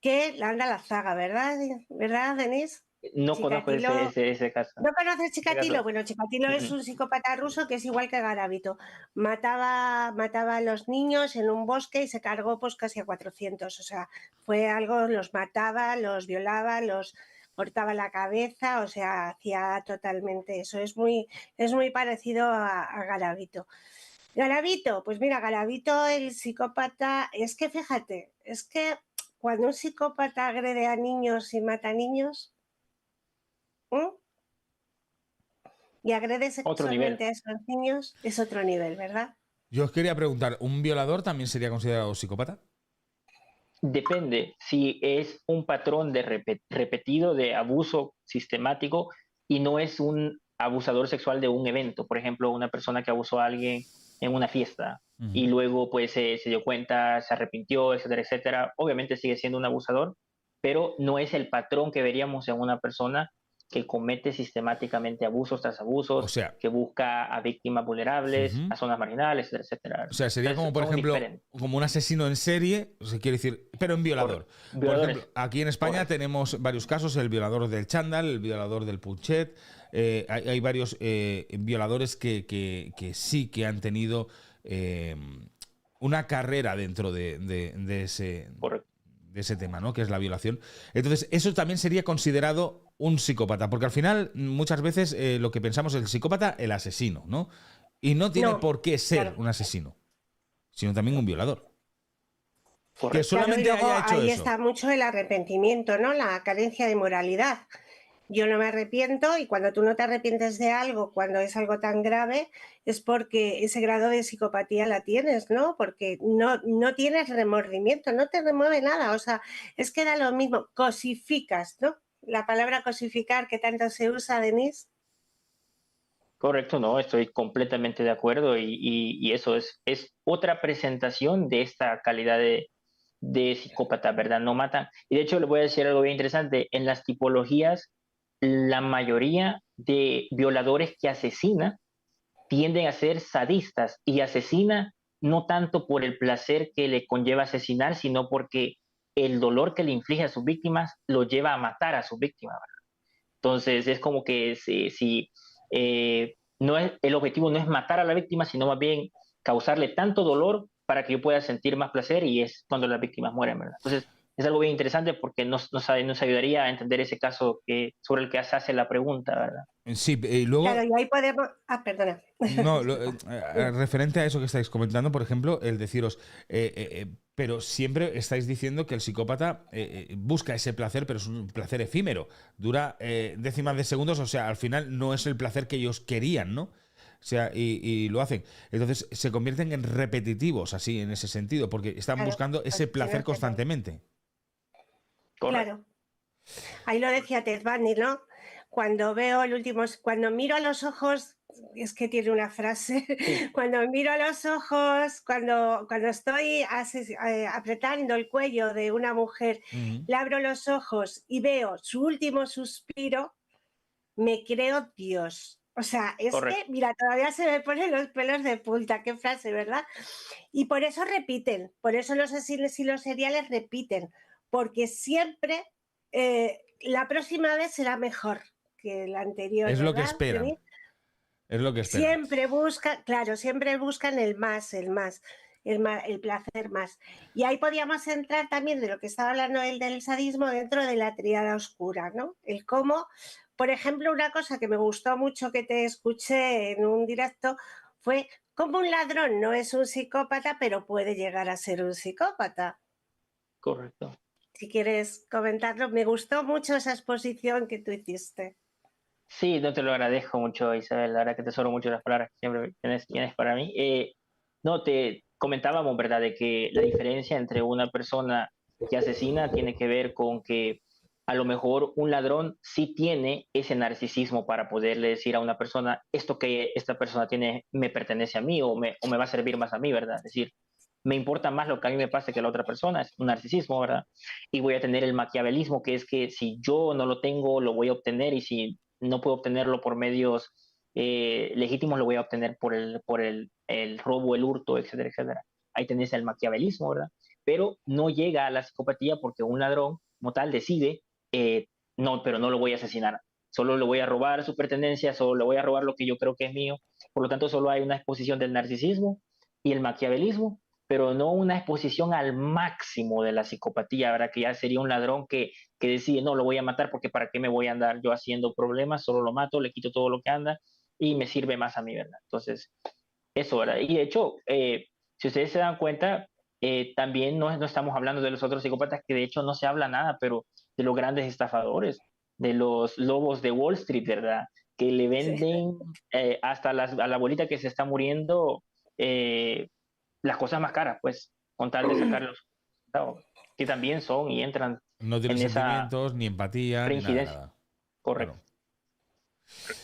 que le anda la zaga, ¿verdad? ¿Verdad, Denise? No conozco Chikatilo. ese caso. ¿No conoces Ese Chikatilo? caso. Bueno, Chikatilo es Mm, un psicópata ruso que es igual que Garavito. Mataba a los niños en un bosque y se cargó pues casi a 400. O sea, fue algo, los mataba, los violaba, los cortaba la cabeza, o sea, hacía totalmente eso. Es muy parecido a Garavito. Garavito, pues mira, Garavito, el psicópata, es que fíjate, es que cuando un psicópata agrede a niños y mata a niños, ¿eh? Y agrede Otro nivel. sexualmente a esos niños, es otro nivel, ¿verdad? Yo os quería preguntar, ¿un violador también sería considerado psicópata? Depende si es un patrón de repetido de abuso sistemático y no es un abusador sexual de un evento. Por ejemplo, una persona que abusó a alguien en una fiesta y Ujú. luego pues se dio cuenta, se arrepintió, etcétera, etcétera. Obviamente sigue siendo un abusador, pero no es el patrón que veríamos en una persona que comete sistemáticamente abusos tras abusos, O sea, que busca a víctimas vulnerables, Ujú. a zonas marginales, etcétera. o sea, sería Entonces, como, por son ejemplo, diferentes. como un asesino en serie, o sea, quiere decir, pero en violador. Por Violadores. ejemplo, aquí en España Correcto. tenemos varios casos, el violador del chándal, el violador del punchet, hay varios violadores que sí que han tenido una carrera dentro de Correcto. ese tema, ¿no? Que es la violación. Entonces, eso también sería considerado un psicópata, porque al final muchas veces lo que pensamos es el psicópata, el asesino, ¿no? Y no tiene No, por qué ser claro. un asesino, sino también un violador. Que Correcto. Claro, y solamente luego haya hecho ahí eso. está mucho el arrepentimiento, ¿no? La carencia de moralidad. Yo no me arrepiento, y cuando tú no te arrepientes de algo, cuando es algo tan grave, es porque ese grado de psicopatía la tienes, ¿no? Porque no tienes remordimiento, no te remueve nada. O sea, es que da lo mismo. Cosificas, ¿no? La palabra cosificar que tanto se usa, Denise. Correcto, no, estoy completamente de acuerdo y eso es otra presentación de esta calidad de psicópata, ¿verdad? No matan. Y de hecho, le voy a decir algo bien interesante. En las tipologías, la mayoría de violadores que asesinan tienden a ser sadistas y asesina no tanto por el placer que le conlleva asesinar, sino porque el dolor que le inflige a sus víctimas lo lleva a matar a sus víctimas, ¿verdad? Entonces es como que si no es, el objetivo no es matar a la víctima, sino más bien causarle tanto dolor para que yo pueda sentir más placer, y es cuando las víctimas mueren, ¿verdad? Entonces es algo bien interesante porque nos ayudaría a entender ese caso sobre el que se hace la pregunta, ¿verdad? Sí, y luego, Claro, y ahí podemos... Ah, perdona. no, Sí. referente a eso que estáis comentando, por ejemplo, el deciros, pero siempre estáis diciendo que el psicópata busca ese placer, pero es un placer efímero, dura décimas de segundos, o sea, al final no es el placer que ellos querían, ¿no? O sea, y lo hacen. Entonces se convierten en repetitivos, así, en ese sentido, porque están Claro, buscando ese pues placer tienes razón. constantemente. Correcto. Claro. Ahí lo decía Ted Bundy, ¿no? Cuando veo cuando miro a los ojos, es que tiene una frase, Sí, cuando miro a los ojos, cuando estoy apretando el cuello de una mujer, Ujú. le abro los ojos y veo su último suspiro, me creo Dios. O sea, es que, correcto. mira, todavía se me ponen los pelos de punta, qué frase, ¿verdad? Y por eso repiten, por eso los asesinos y los seriales repiten, porque siempre la próxima vez será mejor que la anterior, Es lo que ¿verdad, esperan, Denis? es lo que esperan. Siempre buscan, claro, siempre buscan el placer más. Y ahí podíamos entrar también de lo que estaba hablando él del sadismo dentro de la tríada oscura, ¿no? El cómo, por ejemplo, una cosa que me gustó mucho que te escuché en un directo fue cómo un ladrón no es un psicópata, pero puede llegar a ser un psicópata. Correcto. Si quieres comentarlo, me gustó mucho esa exposición que tú hiciste. Sí, no te lo agradezco mucho, Isabel. La verdad que tesoro mucho las palabras que siempre tienes para mí. No, te comentábamos, ¿verdad?, de que la diferencia entre una persona que asesina tiene que ver con que a lo mejor un ladrón sí tiene ese narcisismo para poderle decir a una persona, esto que esta persona tiene me pertenece a mí o me va a servir más a mí, ¿verdad? Es decir, me importa más lo que a mí me pase que a la otra persona, es un narcisismo, ¿verdad? Y voy a tener el maquiavelismo, que es que si yo no lo tengo, lo voy a obtener, y si no puedo obtenerlo por medios legítimos, lo voy a obtener el robo, el hurto, etcétera, etcétera. Ahí tenés el maquiavelismo, ¿verdad? Pero no llega a la psicopatía porque un ladrón, como tal, decide, no, pero no lo voy a asesinar. Solo le voy a robar su pertenencia, solo le voy a robar lo que yo creo que es mío. Por lo tanto, solo hay una exposición del narcisismo y el maquiavelismo, pero no una exposición al máximo de la psicopatía, ¿verdad? Que ya sería un ladrón que decide, no, lo voy a matar porque para qué me voy a andar yo haciendo problemas, solo lo mato, le quito todo lo que anda y me sirve más a mí, ¿verdad? Entonces, eso, ¿verdad? Y de hecho, si ustedes se dan cuenta, también no estamos hablando de los otros psicópatas, que de hecho no se habla nada, pero de los grandes estafadores, de los lobos de Wall Street, ¿verdad? Que le Sí. venden hasta a la abuelita que se está muriendo las cosas más caras, pues, con tal de sacar los resultados, que también son y entran No tiene en esa sentimientos, ni empatía, ni nada, reincidencia. nada. Correcto. Claro.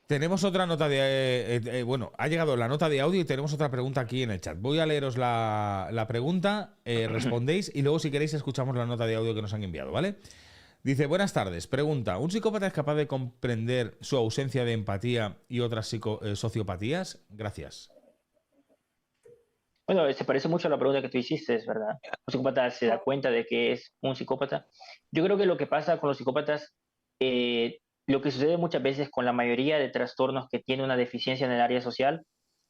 Tenemos otra nota de... bueno, ha llegado la nota de audio y tenemos otra pregunta aquí en el chat. Voy a leeros la pregunta, respondéis y luego si queréis escuchamos la nota de audio que nos han enviado, ¿vale? Dice, buenas tardes. Pregunta, ¿un psicópata es capaz de comprender su ausencia de empatía y otras sociopatías? Gracias. Bueno, se parece mucho a la pregunta que tú hiciste, es verdad. Un psicópata se da cuenta de que es un psicópata. Yo creo que lo que pasa con los psicópatas, lo que sucede muchas veces con la mayoría de trastornos que tiene una deficiencia en el área social,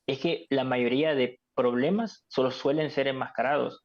es que la mayoría de problemas solo suelen ser enmascarados.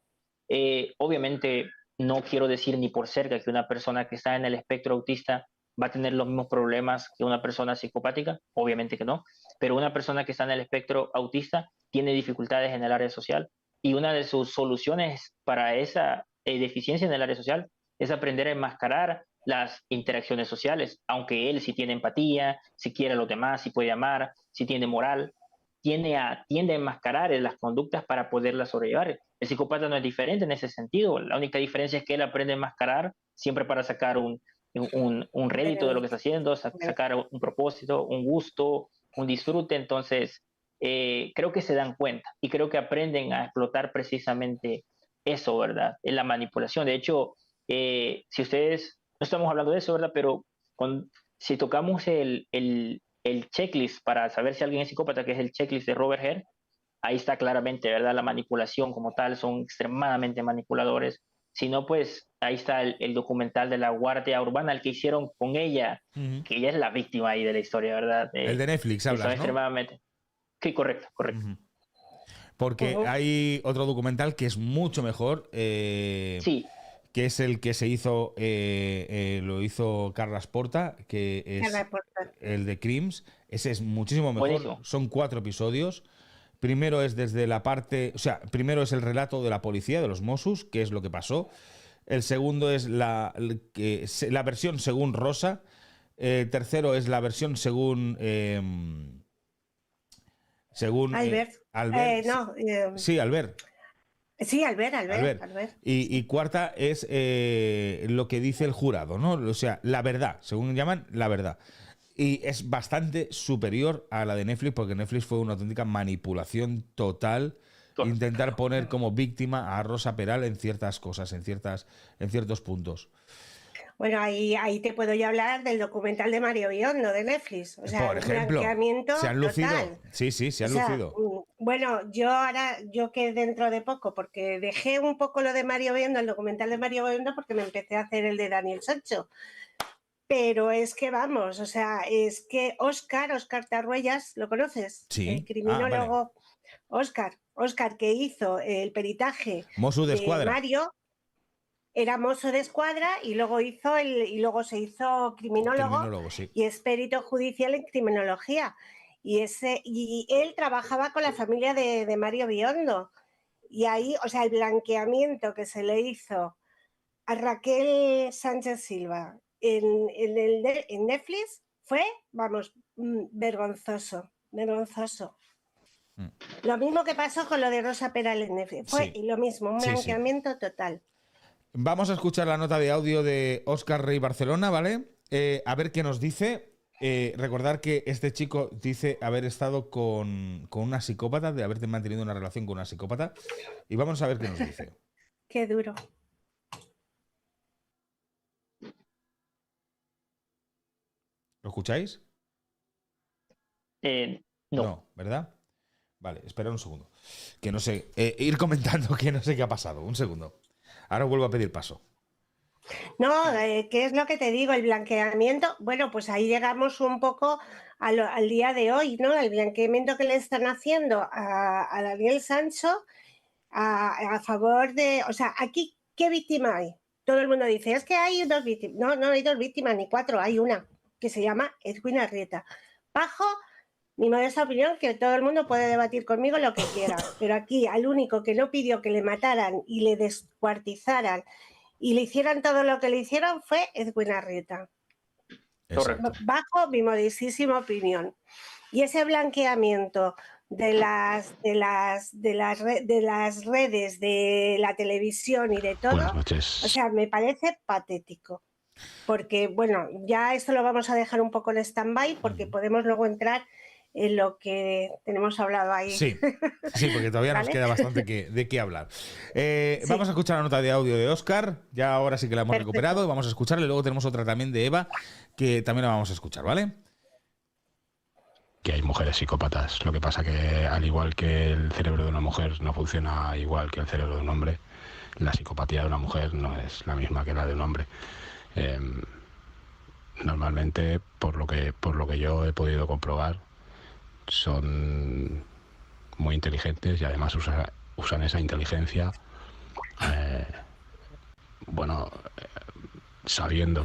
Obviamente, no quiero decir ni por cerca que una persona que está en el espectro autista va a tener los mismos problemas que una persona psicopática, obviamente que no, pero una persona que está en el espectro autista tiene dificultades en el área social y una de sus soluciones para esa deficiencia en el área social es aprender a enmascarar las interacciones sociales, aunque él sí tiene empatía, si quiere a los demás, si puede amar, si tiene moral, tiende a enmascarar las conductas para poderlas sobrellevar. El psicópata no es diferente en ese sentido, la única diferencia es que él aprende a enmascarar siempre para sacar un rédito de lo que está haciendo, sacar un propósito, un gusto, un disfrute. Entonces, creo que se dan cuenta y creo que aprenden a explotar precisamente eso, ¿verdad? En la manipulación. De hecho, si ustedes, no estamos hablando de eso, ¿verdad? Pero si tocamos el checklist para saber si alguien es psicópata, que es el checklist de Robert Hare, ahí está claramente, ¿verdad? La manipulación como tal, son extremadamente manipuladores. Si no, pues ahí está el documental de la Guardia Urbana, el que hicieron con ella, que ella es la víctima ahí de la historia, ¿verdad? El de Netflix, hablas, ¿no? Extremadamente. Sí, correcto. Porque hay otro documental que es mucho mejor. Sí. Que es el que se hizo, lo hizo Carles Porta, que es el de Crims. Ese es muchísimo mejor. Buenísimo. Son 4 episodios. Primero es desde la parte, o sea, primero es el relato de la policía, de los Mossos, qué es lo que pasó. El segundo es la versión según Rosa. Tercero es la versión según Albert. Albert. Sí, Albert. Sí, Albert. Y cuarta es lo que dice el jurado, ¿no? O sea, la verdad, según llaman, la verdad. Y es bastante superior a la de Netflix, porque Netflix fue una auténtica manipulación total. Intentar poner como víctima a Rosa Peral en ciertas cosas, en ciertos puntos. Bueno, ahí te puedo ya hablar del documental de Mario Biondo de Netflix. O sea, por ejemplo, blanqueamiento se han lucido. Total. Sí, se han lucido. Bueno, yo que dentro de poco, porque dejé un poco lo de Mario Biondo, el documental de Mario Biondo, porque me empecé a hacer el de Daniel Sancho. Pero es que vamos, o sea, es que Óscar Tarruellas, ¿lo conoces? Sí. El criminólogo. Vale. Óscar, que hizo el peritaje Mosso de Escuadra. Mario, era mozo de escuadra y luego se hizo criminólogo sí. Y es perito judicial en criminología. Y él trabajaba con la familia de Mario Biondo. Y ahí, o sea, el blanqueamiento que se le hizo a Raquel Sánchez Silva en Netflix fue, vamos, vergonzoso. Lo mismo que pasó con lo de Rosa Peral en Netflix. Fue lo mismo, un blanqueamiento total. Vamos a escuchar la nota de audio de Óscar Rey Barcelona, ¿vale? A ver qué nos dice. Recordar que este chico dice haber estado con una psicópata, de haber mantenido una relación con una psicópata. Y vamos a ver qué nos dice. Qué duro. ¿Lo escucháis? No, ¿verdad? Vale, espera un segundo. Que no sé, ir comentando que no sé qué ha pasado. Un segundo. Ahora vuelvo a pedir paso. No, ¿qué es lo que te digo? El blanqueamiento, bueno, pues ahí llegamos un poco al día de hoy, ¿no? El blanqueamiento que le están haciendo a Daniel Sancho a favor de... O sea, aquí, ¿qué víctima hay? Todo el mundo dice, es que hay 2 víctimas. No hay 2 víctimas ni 4, hay una, que se llama Edwin Arrieta. Bajo mi modesta opinión, que todo el mundo puede debatir conmigo lo que quiera, pero aquí al único que no pidió que le mataran y le descuartizaran y le hicieran todo lo que le hicieron fue Edwin Arrieta. Exacto. Bajo mi modestísima opinión. Y ese blanqueamiento de las redes, de la televisión y de todo, o sea, me parece patético. Porque, bueno, ya esto lo vamos a dejar un poco en stand-by porque podemos luego entrar en lo que tenemos hablado ahí. Sí, sí, porque todavía nos ¿Vale? queda bastante de qué hablar. Sí. Vamos a escuchar la nota de audio de Óscar, ya ahora sí que la hemos Perfecto. recuperado, vamos a escucharla y luego tenemos otra también de Eva, que también la vamos a escuchar, ¿vale? Que hay mujeres psicópatas. Lo que pasa que, al igual que el cerebro de una mujer no funciona igual que el cerebro de un hombre, la psicopatía de una mujer no es la misma que la de un hombre. Normalmente, por lo que yo he podido comprobar, son muy inteligentes y además usan esa inteligencia, sabiendo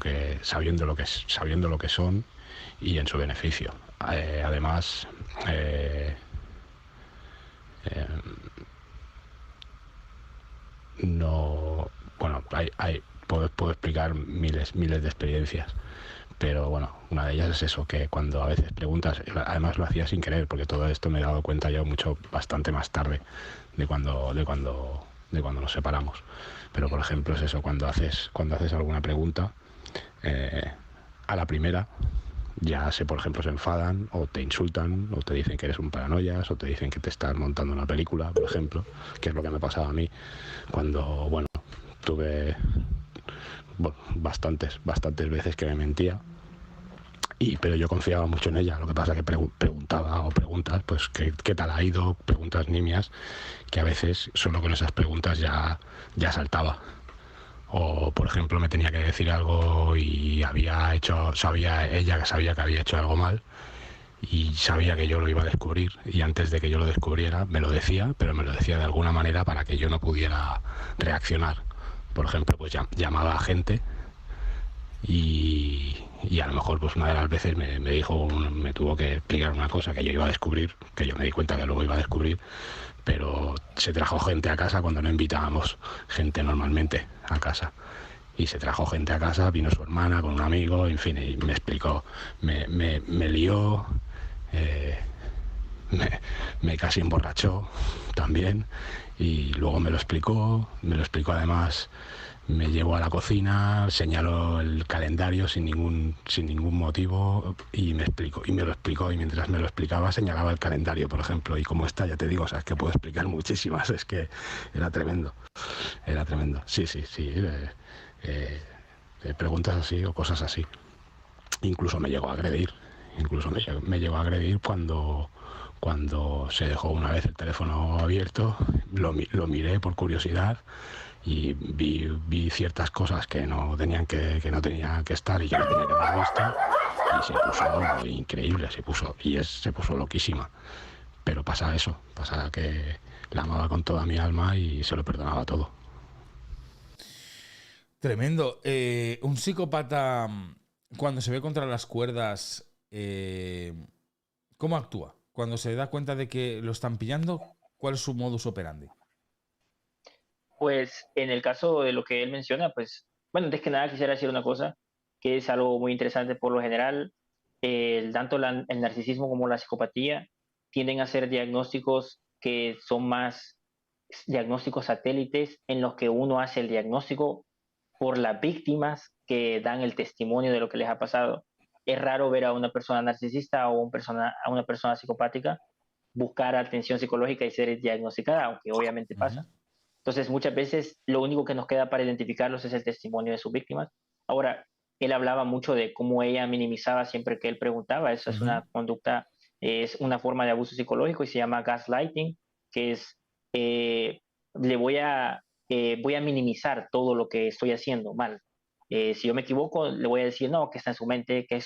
lo que son y en su beneficio. Además, puedo explicar miles de experiencias, pero bueno, una de ellas es eso, que cuando a veces preguntas, además lo hacía sin querer, porque todo esto me he dado cuenta yo bastante más tarde de cuando nos separamos. Pero por ejemplo es eso, cuando haces alguna pregunta, a la primera ya por ejemplo se enfadan o te insultan o te dicen que eres un paranoias o te dicen que te estás montando una película, por ejemplo, que es lo que me pasaba a mí cuando, tuve bastantes veces que me mentía, pero yo confiaba mucho en ella. Lo que pasa que preguntaba o preguntas, pues ¿qué tal ha ido? Preguntas nimias que a veces solo con esas preguntas ya saltaba. O, por ejemplo, me tenía que decir algo y sabía que había hecho algo mal y sabía que yo lo iba a descubrir, y antes de que yo lo descubriera me lo decía, pero me lo decía de alguna manera para que yo no pudiera reaccionar. Por ejemplo, pues llamaba a gente y a lo mejor pues una de las veces me tuvo que explicar una cosa que yo iba a descubrir, que yo me di cuenta que luego iba a descubrir, pero se trajo gente a casa cuando no invitábamos gente normalmente a casa. Y se trajo gente a casa, vino su hermana con un amigo, en fin, y me explicó, me lió, me casi emborrachó también, y luego me lo explicó además. Me llevó a la cocina, señaló el calendario sin ningún motivo y me lo explicó, y mientras me lo explicaba señalaba el calendario, por ejemplo, y como está, ya te digo, o sea, es que puedo explicar muchísimas, es que era tremendo. Sí, preguntas así o cosas así. Incluso me llegó a agredir, me llegó a agredir cuando se dejó una vez el teléfono abierto, lo miré por curiosidad y vi ciertas cosas que no tenían que estar y que no tenía que haber visto, y se puso increíble, se puso loquísima. Pero pasa que la amaba con toda mi alma y se lo perdonaba todo. Tremendo. Un psicópata, cuando se ve contra las cuerdas, ¿cómo actúa? Cuando se da cuenta de que lo están pillando, ¿cuál es su modus operandi? Pues en el caso de lo que él menciona, pues, bueno, antes que nada quisiera decir una cosa, que es algo muy interesante. Por lo general, tanto el narcisismo como la psicopatía tienden a ser diagnósticos que son más diagnósticos satélites, en los que uno hace el diagnóstico por las víctimas que dan el testimonio de lo que les ha pasado. Es raro ver a una persona narcisista o a una persona psicopática buscar atención psicológica y ser diagnosticada, aunque obviamente pasa. Entonces, muchas veces lo único que nos queda para identificarlos es el testimonio de sus víctimas. Ahora, él hablaba mucho de cómo ella minimizaba siempre que él preguntaba. Eso es una conducta, es una forma de abuso psicológico y se llama gaslighting, que es voy a minimizar todo lo que estoy haciendo mal. Si yo me equivoco, le voy a decir, no, que está en su mente, que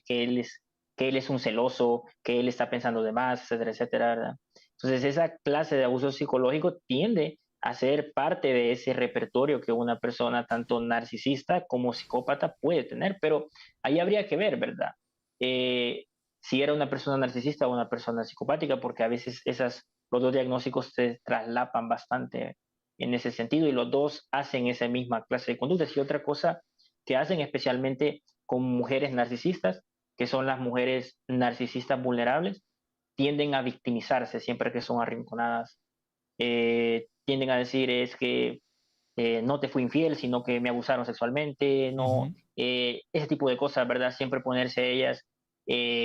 él es un celoso, que él está pensando de más, etcétera, etcétera, ¿verdad? Entonces, esa clase de abuso psicológico tiende a ser parte de ese repertorio que una persona tanto narcisista como psicópata puede tener, pero ahí habría que ver, ¿verdad? Si era una persona narcisista o una persona psicopática, porque a veces los dos diagnósticos se traslapan bastante en ese sentido, y los dos hacen esa misma clase de conductas. Y otra cosa que hacen especialmente con mujeres narcisistas, que son las mujeres narcisistas vulnerables, tienden a victimizarse siempre que son arrinconadas. Tienden a decir es que no te fui infiel, sino que me abusaron sexualmente, no, ese tipo de cosas, ¿verdad? Siempre ponerse ellas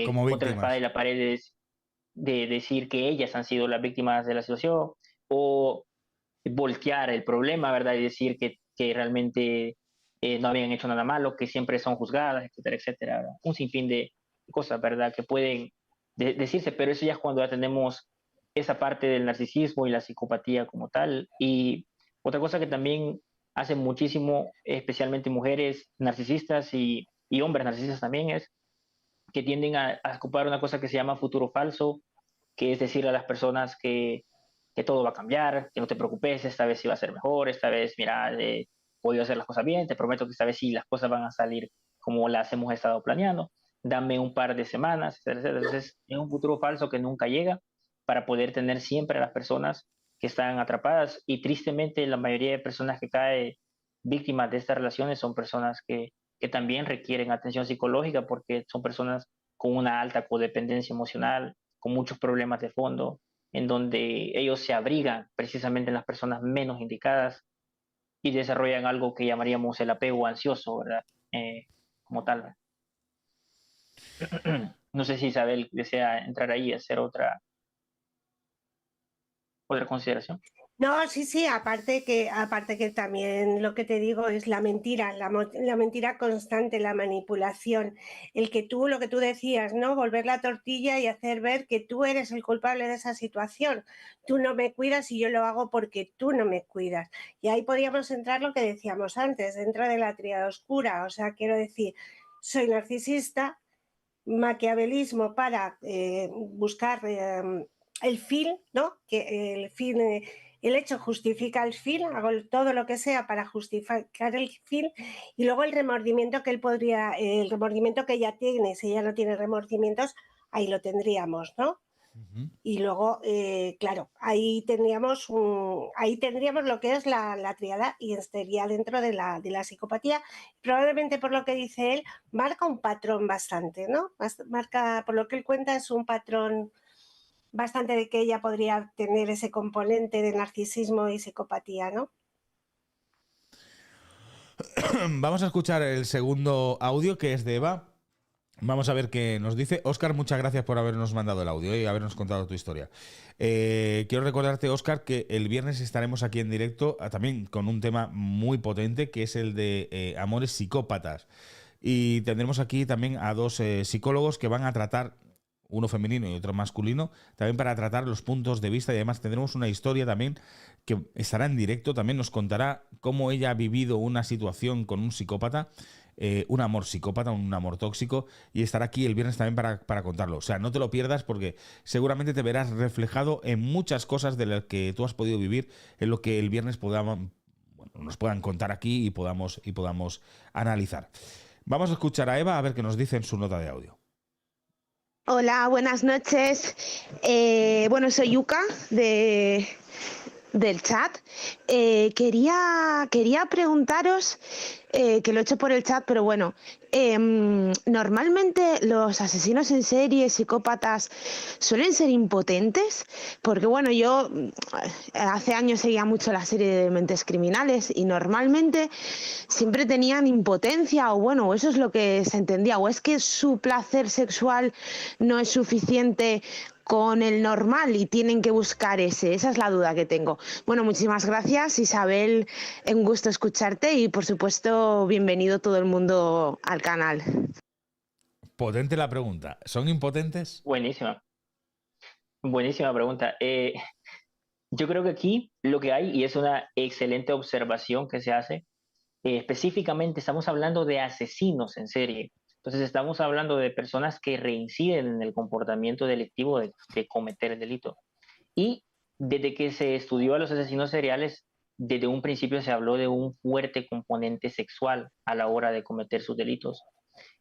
como contra la víctimas. espada y la pared, de decir que ellas han sido las víctimas de la situación o voltear el problema, ¿verdad? Y decir que realmente no habían hecho nada malo, que siempre son juzgadas, etcétera, etcétera, ¿verdad? Un sinfín de cosas, ¿verdad? Que pueden decirse, pero eso ya es cuando ya tenemos esa parte del narcisismo y la psicopatía como tal. Y otra cosa que también hacen muchísimo, especialmente mujeres narcisistas y hombres narcisistas también, es que tienden a ocupar una cosa que se llama futuro falso, que es decir a las personas que todo va a cambiar, que no te preocupes, esta vez sí va a ser mejor, esta vez, mira, voy a hacer las cosas bien, te prometo que esta vez sí las cosas van a salir como las hemos estado planeando, dame un par de semanas, etcétera. Entonces es un futuro falso que nunca llega para poder tener siempre a las personas que están atrapadas y tristemente la mayoría de personas que caen víctimas de estas relaciones son personas que también requieren atención psicológica porque son personas con una alta codependencia emocional, con muchos problemas de fondo, en donde ellos se abrigan precisamente en las personas menos indicadas y desarrollan algo que llamaríamos el apego ansioso, ¿verdad? Como tal. No sé si Isabel desea entrar ahí y hacer otra consideración. No, sí, sí, aparte que también lo que te digo es la mentira, la mentira constante, la manipulación, lo que tú decías, ¿no? Volver la tortilla y hacer ver que tú eres el culpable de esa situación. Tú no me cuidas y yo lo hago porque tú no me cuidas. Y ahí podríamos entrar lo que decíamos antes, dentro de la tríada oscura. O sea, quiero decir, soy narcisista, maquiavelismo para buscar el fin, ¿no? Que el fin, el hecho justifica el fin, hago todo lo que sea para justificar el fin, y luego el remordimiento que el remordimiento que ella tiene, si ella no tiene remordimientos, ahí lo tendríamos, ¿no? Y luego, claro, ahí tendríamos lo que es la tríada y estaría dentro de la psicopatía. Probablemente por lo que dice él, marca un patrón bastante, ¿no? Marca, por lo que él cuenta, es un patrón bastante de que ella podría tener ese componente de narcisismo y psicopatía, ¿no? Vamos a escuchar el segundo audio, que es de Eva. Vamos a ver qué nos dice. Óscar, muchas gracias por habernos mandado el audio y habernos contado tu historia. Quiero recordarte, Óscar, que el viernes estaremos aquí en directo también con un tema muy potente, que es el de amores psicópatas. Y tendremos aquí también a dos psicólogos que van a tratar, uno femenino y otro masculino, también para tratar los puntos de vista, y además tendremos una historia también que estará en directo, también nos contará cómo ella ha vivido una situación con un psicópata, un amor psicópata, un amor tóxico, y estará aquí el viernes también para contarlo. O sea, no te lo pierdas porque seguramente te verás reflejado en muchas cosas de las que tú has podido vivir, en lo que el viernes nos puedan contar aquí y podamos analizar. Vamos a escuchar a Eva a ver qué nos dice en su nota de audio. Hola, buenas noches. Bueno, soy Yuka del chat. Quería preguntaros, que lo he hecho por el chat, pero bueno, normalmente los asesinos en serie, psicópatas, suelen ser impotentes, porque bueno, yo hace años seguía mucho la serie de Mentes Criminales y normalmente siempre tenían impotencia, o bueno, eso es lo que se entendía, o es que su placer sexual no es suficiente con el normal y tienen que buscar esa es la duda que tengo. Bueno, muchísimas gracias, Isabel, un gusto escucharte y por supuesto bienvenido todo el mundo al canal. Potente la pregunta. ¿Son impotentes? Buenísima pregunta. Yo creo que aquí lo que hay, y es una excelente observación que se hace, específicamente estamos hablando de asesinos en serie. Entonces estamos hablando de personas que reinciden en el comportamiento delictivo de cometer el delito. Y desde que se estudió a los asesinos seriales, desde un principio se habló de un fuerte componente sexual a la hora de cometer sus delitos.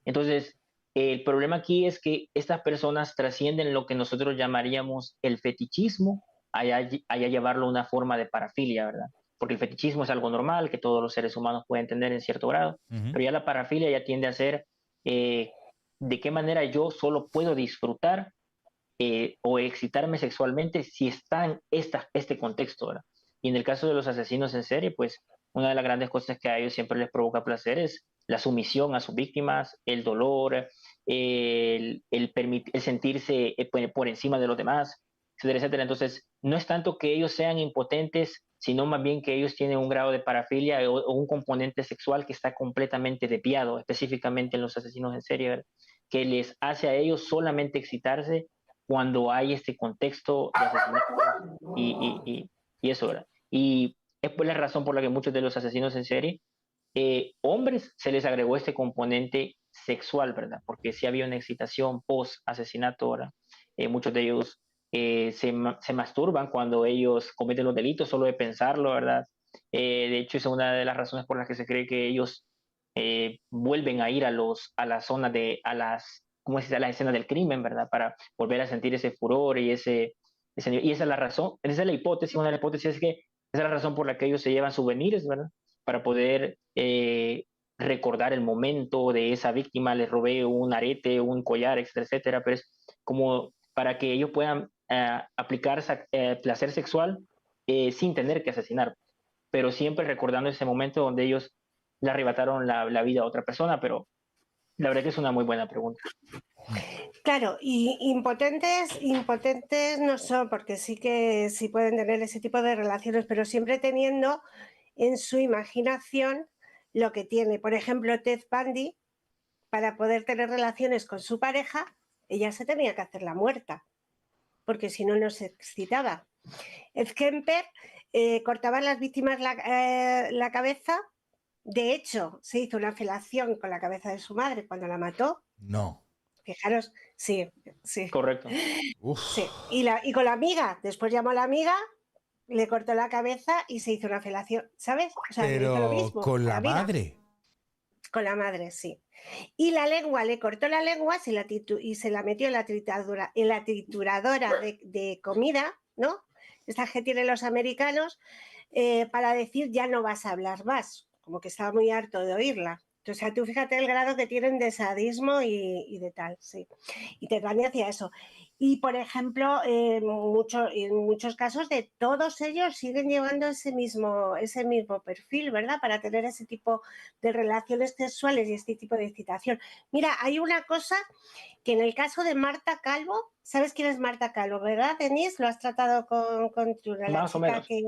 Entonces, el problema aquí es que estas personas trascienden lo que nosotros llamaríamos el fetichismo, allá llevarlo a una forma de parafilia, ¿verdad? Porque el fetichismo es algo normal que todos los seres humanos pueden tener en cierto grado, pero ya la parafilia ya tiende a ser de qué manera yo solo puedo disfrutar o excitarme sexualmente si está en este contexto, ¿verdad? Y en el caso de los asesinos en serie, pues una de las grandes cosas que a ellos siempre les provoca placer es la sumisión a sus víctimas, el dolor, el sentirse por encima de los demás, etcétera, etcétera. Entonces, no es tanto que ellos sean impotentes, sino más bien que ellos tienen un grado de parafilia o un componente sexual que está completamente desviado, específicamente en los asesinos en serie, ¿verdad? Que les hace a ellos solamente excitarse cuando hay este contexto de asesinato y eso, ¿verdad? Y es por la razón por la que muchos de los asesinos en serie, hombres, se les agregó este componente sexual, ¿verdad? Porque sí había una excitación post-asesinato, ¿verdad? Muchos de ellos se masturban cuando ellos cometen los delitos, solo de pensarlo, ¿verdad? De hecho, es una de las razones por las que se cree que ellos vuelven a ir a la zona ¿cómo se dice? A las escenas del crimen, ¿verdad? Para volver a sentir ese furor y y esa es la razón, esa es la hipótesis, una de las hipótesis es que esa es la razón por la que ellos se llevan souvenirs, ¿verdad? Para poder recordar el momento de esa víctima, les robé un arete, un collar, etcétera, etcétera, pero es como para que ellos puedan aplicar placer sexual sin tener que asesinar, pero siempre recordando ese momento donde ellos le arrebataron la vida a otra persona, pero la verdad que es una muy buena pregunta. Claro, y impotentes no son, porque sí que sí pueden tener ese tipo de relaciones, pero siempre teniendo en su imaginación lo que tiene. Por ejemplo, Ted Bundy, para poder tener relaciones con su pareja, ella se tenía que hacer la muerta, porque si no, no se excitaba. Ed Kemper cortaba a las víctimas la cabeza. De hecho, se hizo una felación con la cabeza de su madre cuando la mató. No. Fijaros, sí, sí. Correcto. Uf. Sí. Y con la amiga, después llamó a la amiga, le cortó la cabeza y se hizo una felación, ¿sabes? O sea, le hizo lo Pero mismo. con la amiga. madre. Con la madre, sí. Y la lengua, le cortó la lengua y se la metió en la trituradora de comida, ¿no? Estas que tienen los americanos, para decir ya no vas a hablar más, como que estaba muy harto de oírla. O sea, tú fíjate el grado que tienen de sadismo y de tal, sí. Y Ted Bundy hacía eso. Y, por ejemplo, en muchos casos de todos ellos siguen llevando ese mismo perfil, ¿verdad? Para tener ese tipo de relaciones sexuales y este tipo de excitación. Mira, hay una cosa que en el caso de Marta Calvo, ¿sabes quién es Marta Calvo, verdad, Denise? Lo has tratado con la Más o chica menos. que...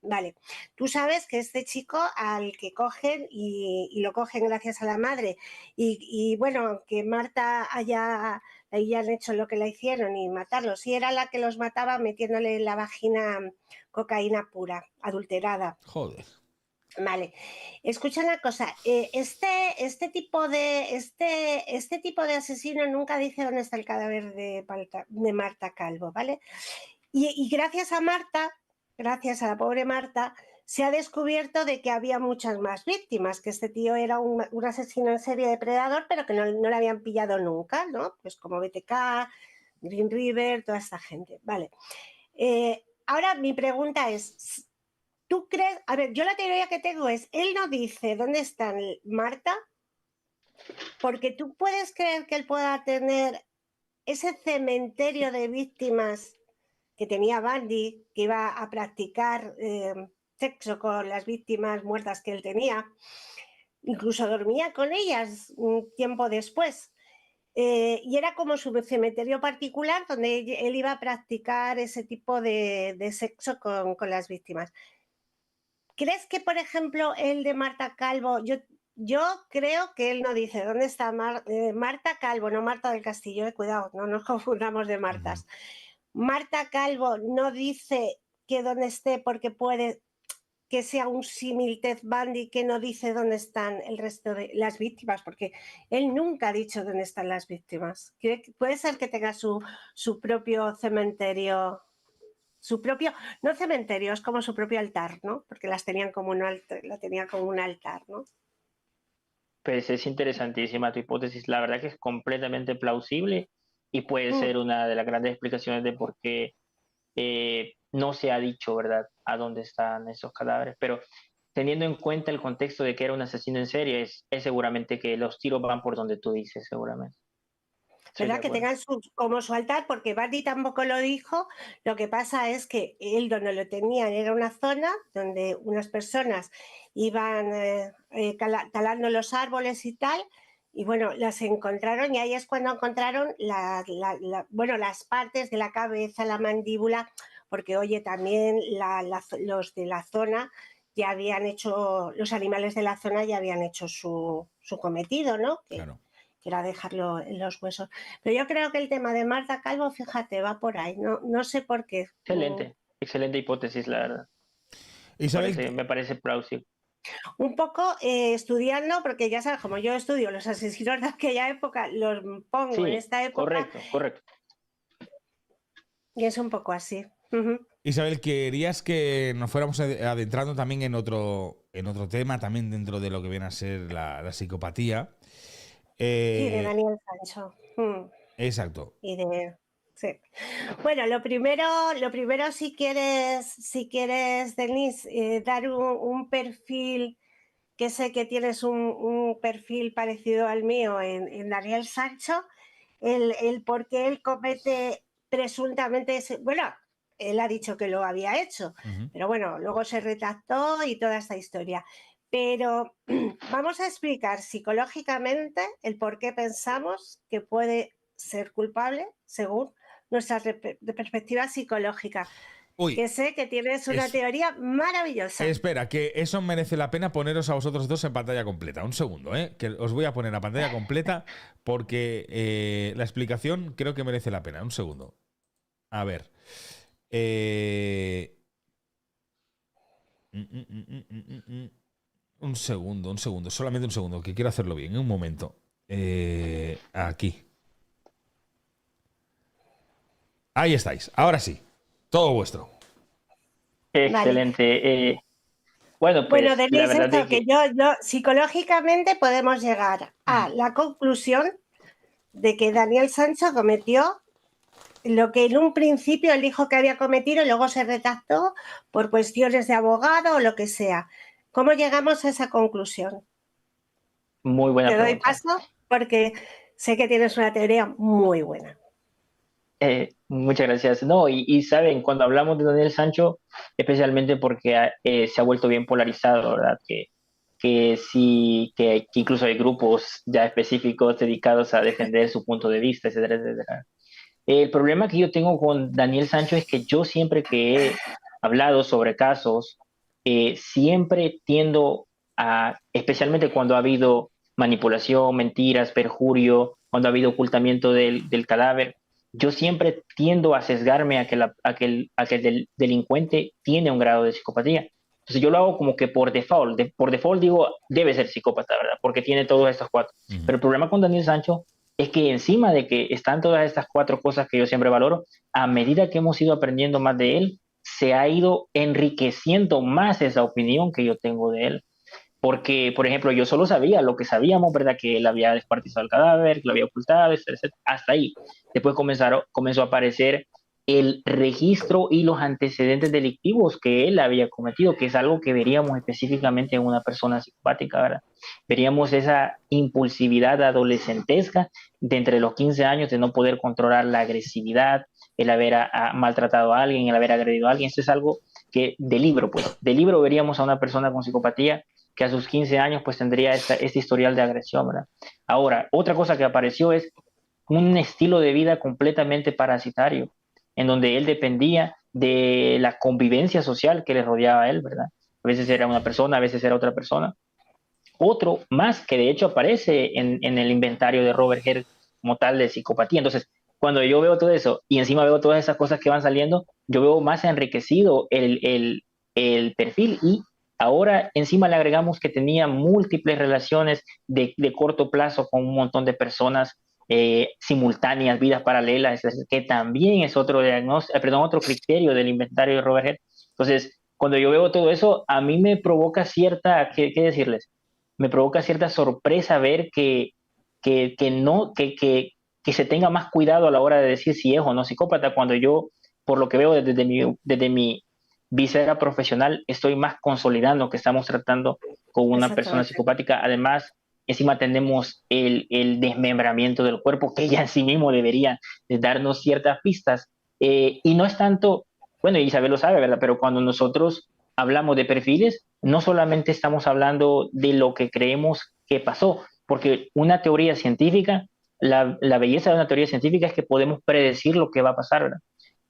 Vale, tú sabes que este chico al que cogen y lo cogen gracias a la madre y bueno, que Marta hayan hecho lo que le hicieron y matarlos, si era la que los mataba metiéndole en la vagina cocaína pura, adulterada. Joder. Vale, escucha una cosa, este tipo de asesino nunca dice dónde está el cadáver de Marta Calvo, ¿vale? Y gracias a Marta, gracias a la pobre Marta, se ha descubierto de que había muchas más víctimas, que este tío era un asesino en serie depredador, pero que no le habían pillado nunca, ¿no? Pues como BTK, Green River, toda esta gente, ¿vale? Ahora mi pregunta es, ¿tú crees? A ver, yo la teoría que tengo es, él no dice dónde está Marta, porque tú puedes creer que él pueda tener ese cementerio de víctimas que tenía Bundy, que iba a practicar sexo con las víctimas muertas que él tenía, incluso dormía con ellas un tiempo después. Y era como su cementerio particular donde él iba a practicar ese tipo de sexo con las víctimas. ¿Crees que, por ejemplo, el de Marta Calvo, yo creo que él no dice dónde está Marta Calvo, no Marta del Castillo, cuidado, no nos confundamos de Martas. Marta Calvo no dice que dónde esté porque puede que sea un símil Ted Bundy que no dice dónde están el resto de las víctimas, porque él nunca ha dicho dónde están las víctimas. Puede ser que tenga su propio cementerio, no cementerio, es como su propio altar, ¿no? Porque las tenían como la tenía como un altar, ¿no? Pues es interesantísima tu hipótesis. La verdad que es completamente plausible y puede ser una de las grandes explicaciones de por qué no se ha dicho, ¿verdad?, a dónde están esos cadáveres. Pero teniendo en cuenta el contexto de que era un asesino en serie, es seguramente que los tiros van por donde tú dices, seguramente. ¿Verdad? Que tengan como su altar, porque Bundy tampoco lo dijo. Lo que pasa es que él donde lo tenían era una zona donde unas personas iban talando los árboles y tal, Y bueno, las encontraron y ahí es cuando encontraron bueno, las partes de la cabeza, la mandíbula, porque oye, también los de la zona ya habían hecho, los animales de la zona ya habían hecho su cometido, ¿no? Claro. Que era dejarlo en los huesos. Pero yo creo que el tema de Marta Calvo, fíjate, va por ahí, no sé por qué. Excelente hipótesis, la verdad. Isabel, Me parece plausible. Un poco estudiando, porque ya sabes, como yo estudio los asesinos de aquella época, los pongo en esta época. Correcto. Y es un poco así. Isabel, querías que nos fuéramos adentrando también en otro tema, también dentro de lo que viene a ser la psicopatía. Sí, de Daniel Sancho. Exacto. Sí. Bueno, lo primero, si quieres, Denise, dar un perfil, que sé que tienes un perfil parecido al mío en Daniel Sancho, el por qué él comete presuntamente bueno, él ha dicho que lo había hecho, pero bueno, luego se retractó y toda esta historia. Pero vamos a explicar psicológicamente el por qué pensamos que puede ser culpable según nuestra perspectiva psicológica. Uy, que sé que tienes una teoría maravillosa. Espera, que eso merece la pena poneros a vosotros dos en pantalla completa. Un segundo, que os voy a poner a pantalla completa porque la explicación creo que merece la pena. Un segundo. A ver. Un segundo. Solamente un segundo, que quiero hacerlo bien. Un momento. Aquí. Ahí estáis. Ahora sí. Todo vuestro. Excelente. Vale. Bueno, pues bueno, Denise, la verdad esto que yo psicológicamente podemos llegar a la conclusión de que Daniel Sancho cometió lo que en un principio él dijo que había cometido y luego se retractó por cuestiones de abogado o lo que sea. ¿Cómo llegamos a esa conclusión? Muy buena pregunta. Te doy paso porque sé que tienes una teoría muy buena. Muchas gracias. No, y saben, cuando hablamos de Daniel Sancho, especialmente porque se ha vuelto bien polarizado, ¿verdad? Que incluso hay grupos ya específicos dedicados a defender su punto de vista, etcétera, etcétera. El problema que yo tengo con Daniel Sancho es que yo siempre que he hablado sobre casos, siempre tiendo especialmente cuando ha habido manipulación, mentiras, perjurio, cuando ha habido ocultamiento del cadáver, yo siempre tiendo a sesgarme a que el delincuente tiene un grado de psicopatía. Entonces yo lo hago como que por default. Por default digo, debe ser psicópata, ¿verdad? Porque tiene todos estos cuatro. Pero el problema con Daniel Sancho es que encima de que están todas estas cuatro cosas que yo siempre valoro, a medida que hemos ido aprendiendo más de él, se ha ido enriqueciendo más esa opinión que yo tengo de él. Porque, por ejemplo, yo solo sabía lo que sabíamos, ¿verdad? Que él había descuartizado el cadáver, que lo había ocultado, etcétera, hasta ahí. Después comenzó a aparecer el registro y los antecedentes delictivos que él había cometido, que es algo que veríamos específicamente en una persona psicopática, ¿verdad? Veríamos esa impulsividad adolescentesca de entre los 15 años de no poder controlar la agresividad, el haber maltratado a alguien, el haber agredido a alguien. Eso es algo que de libro veríamos a una persona con psicopatía que a sus 15 años pues tendría este historial de agresión, ¿verdad? Ahora, otra cosa que apareció es un estilo de vida completamente parasitario, en donde él dependía de la convivencia social que le rodeaba a él, ¿verdad? A veces era una persona, a veces era otra persona. Otro más que de hecho aparece en el inventario de Robert Hare como tal de psicopatía. Entonces, cuando yo veo todo eso y encima veo todas esas cosas que van saliendo, yo veo más enriquecido el perfil y ahora encima le agregamos que tenía múltiples relaciones de corto plazo con un montón de personas simultáneas, vidas paralelas, que también es otro otro criterio del inventario de Robert Hare. Entonces, cuando yo veo todo eso, a mí me provoca ¿qué decirles? Me provoca cierta sorpresa ver que se tenga más cuidado a la hora de decir si es o no psicópata, cuando yo, por lo que veo desde mi visera profesional, estoy más consolidando que estamos tratando con una persona psicopática. Además, encima tenemos el desmembramiento del cuerpo, que ya en sí mismo debería de darnos ciertas pistas. Y no es tanto, bueno, Isabel lo sabe, ¿verdad? Pero cuando nosotros hablamos de perfiles, no solamente estamos hablando de lo que creemos que pasó, porque una teoría científica, la belleza de una teoría científica es que podemos predecir lo que va a pasar, ¿verdad?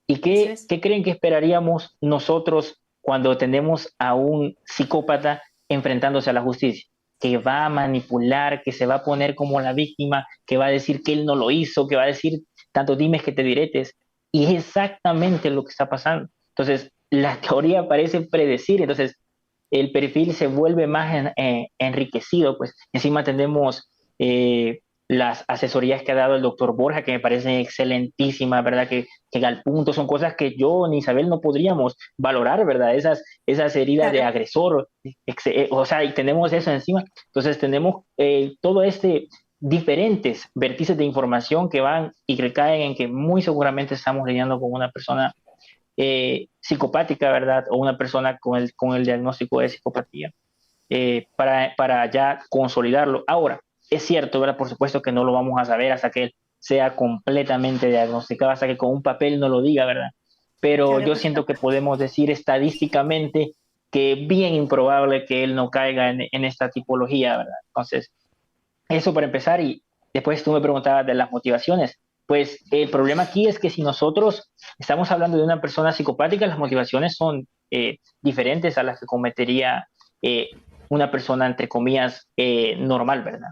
¿Y qué creen que esperaríamos nosotros cuando tenemos a un psicópata enfrentándose a la justicia? Que va a manipular, que se va a poner como la víctima, que va a decir que él no lo hizo, que va a decir tantos dimes que te diretes. Y es exactamente lo que está pasando. Entonces, la teoría parece predecir, entonces el perfil se vuelve más enriquecido, pues encima tenemos las asesorías que ha dado el doctor Borja, que me parecen excelentísimas, ¿verdad? Que al punto son cosas que yo ni Isabel no podríamos valorar, ¿verdad? Esas heridas de agresor, o sea, y tenemos eso encima. Entonces tenemos todo diferentes vértices de información que van y recaen en que muy seguramente estamos lidiando con una persona psicopática, ¿verdad? O una persona con el diagnóstico de psicopatía, para ya consolidarlo. Ahora, es cierto, ¿verdad? Por supuesto que no lo vamos a saber hasta que él sea completamente diagnosticado, hasta que con un papel no lo diga, ¿verdad? Pero yo siento que podemos decir estadísticamente que es bien improbable que él no caiga en esta tipología, ¿verdad? Entonces, eso para empezar, y después tú me preguntabas de las motivaciones. Pues el problema aquí es que si nosotros estamos hablando de una persona psicopática, las motivaciones son diferentes a las que cometería una persona, entre comillas, normal, ¿verdad?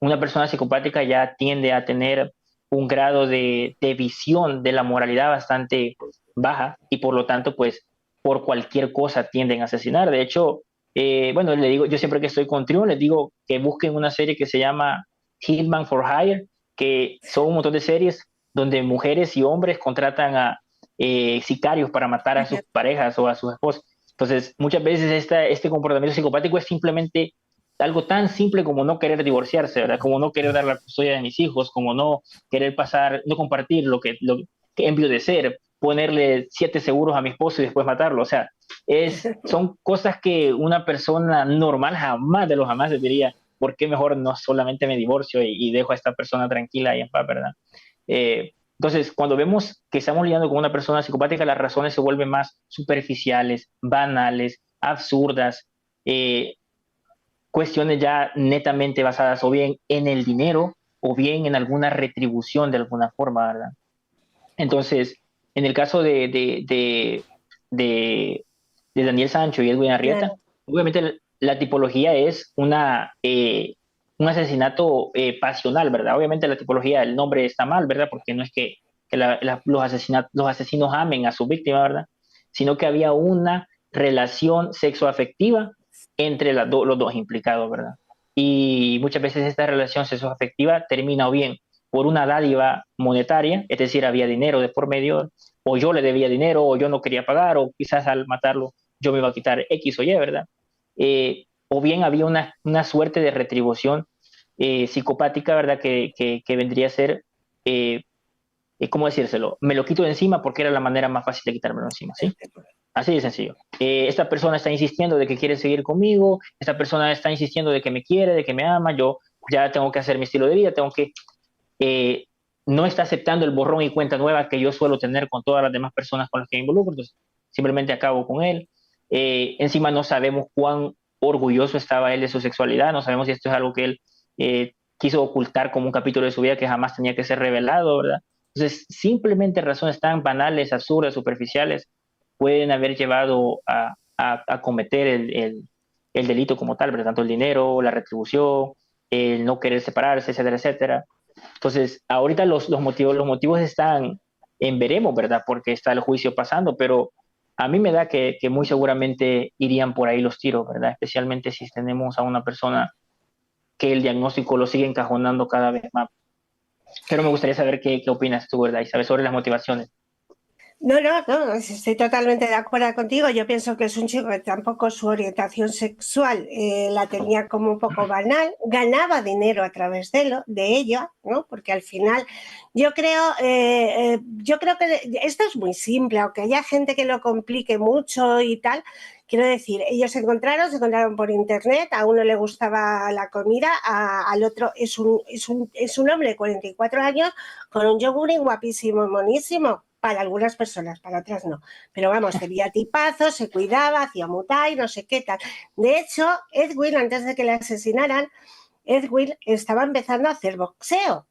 Una persona psicopática ya tiende a tener un grado de visión de la moralidad bastante baja y por lo tanto, pues, por cualquier cosa tienden a asesinar. De hecho, bueno, le digo, yo siempre que estoy con Triun, les digo que busquen una serie que se llama Hitman for Hire, que son un montón de series donde mujeres y hombres contratan a sicarios para matar a sus parejas o a sus esposas. Entonces, muchas veces este comportamiento psicopático es simplemente algo tan simple como no querer divorciarse, ¿verdad? Como no querer dar la custodia de mis hijos, como no querer no compartir lo que enviudecer, ponerle 7 seguros a mi esposo y después matarlo. O sea, son cosas que una persona normal jamás de los jamás le diría, ¿por qué mejor no solamente me divorcio y dejo a esta persona tranquila y en paz, ¿verdad? Entonces, cuando vemos que estamos lidiando con una persona psicopática, las razones se vuelven más superficiales, banales, absurdas, cuestiones ya netamente basadas o bien en el dinero o bien en alguna retribución de alguna forma, ¿verdad? Entonces, en el caso de Daniel Sancho y Edwin Arrieta, obviamente la tipología es un asesinato pasional, ¿verdad? Obviamente la tipología, el nombre está mal, ¿verdad? Porque no es que los asesinos amen a su víctima, ¿verdad? Sino que había una relación sexoafectiva entre los dos implicados, ¿verdad? Y muchas veces esta relación sexoafectiva termina o bien por una dádiva monetaria, es decir, había dinero de por medio, o yo le debía dinero, o yo no quería pagar, o quizás al matarlo yo me iba a quitar X o Y, ¿verdad? O bien había una suerte de retribución psicopática, ¿verdad? Que vendría a ser, ¿cómo decírselo? Me lo quito de encima porque era la manera más fácil de quitármelo encima, ¿sí? Así de sencillo. Esta persona está insistiendo de que quiere seguir conmigo, esta persona está insistiendo de que me quiere, de que me ama, yo ya tengo que hacer mi estilo de vida, tengo que... no está aceptando el borrón y cuenta nueva que yo suelo tener con todas las demás personas con las que me involucro, entonces simplemente acabo con él. Encima no sabemos cuán orgulloso estaba él de su sexualidad, no sabemos si esto es algo que él quiso ocultar como un capítulo de su vida que jamás tenía que ser revelado, ¿verdad? Entonces, simplemente razones tan banales, absurdas, superficiales, pueden haber llevado a cometer el delito como tal, ¿verdad? Tanto el dinero, la retribución, el no querer separarse, etcétera, etcétera. Entonces, ahorita los motivos están en veremos, ¿verdad? Porque está el juicio pasando, pero a mí me da que muy seguramente irían por ahí los tiros, ¿verdad? Especialmente si tenemos a una persona que el diagnóstico lo sigue encajonando cada vez más. Pero me gustaría saber qué opinas tú, ¿verdad? Y saber sobre las motivaciones. No, estoy totalmente de acuerdo contigo. Yo pienso que es un chico que tampoco su orientación sexual la tenía como un poco banal, ganaba dinero a través de ella, ¿no? Porque al final yo creo que esto es muy simple, aunque haya gente que lo complique mucho y tal. Quiero decir, ellos se encontraron por internet, a uno le gustaba la comida, al otro es un hombre de 44 años con un yogur guapísimo, monísimo. Para algunas personas, para otras no. Pero vamos, tenía tipazos, se cuidaba, hacía muay, no sé qué tal. De hecho, Edwin, antes de que le asesinaran, Edwin estaba empezando a hacer boxeo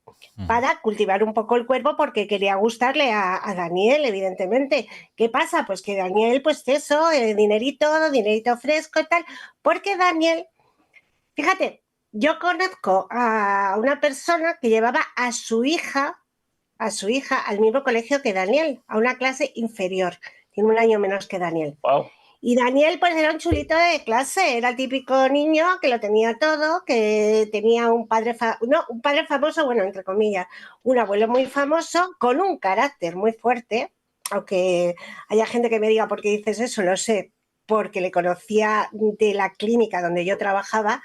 para cultivar un poco el cuerpo porque quería gustarle a Daniel, evidentemente. ¿Qué pasa? Pues que Daniel, pues eso, dinerito fresco y tal, porque Daniel, fíjate, yo conozco a una persona que llevaba a su hija al mismo colegio que Daniel, a una clase inferior. Tiene un año menos que Daniel. Wow. Y Daniel, pues era un chulito de clase, era el típico niño que lo tenía todo, que tenía un padre famoso, bueno, entre comillas, un abuelo muy famoso, con un carácter muy fuerte, aunque haya gente que me diga por qué dices eso, lo sé, porque le conocía de la clínica donde yo trabajaba.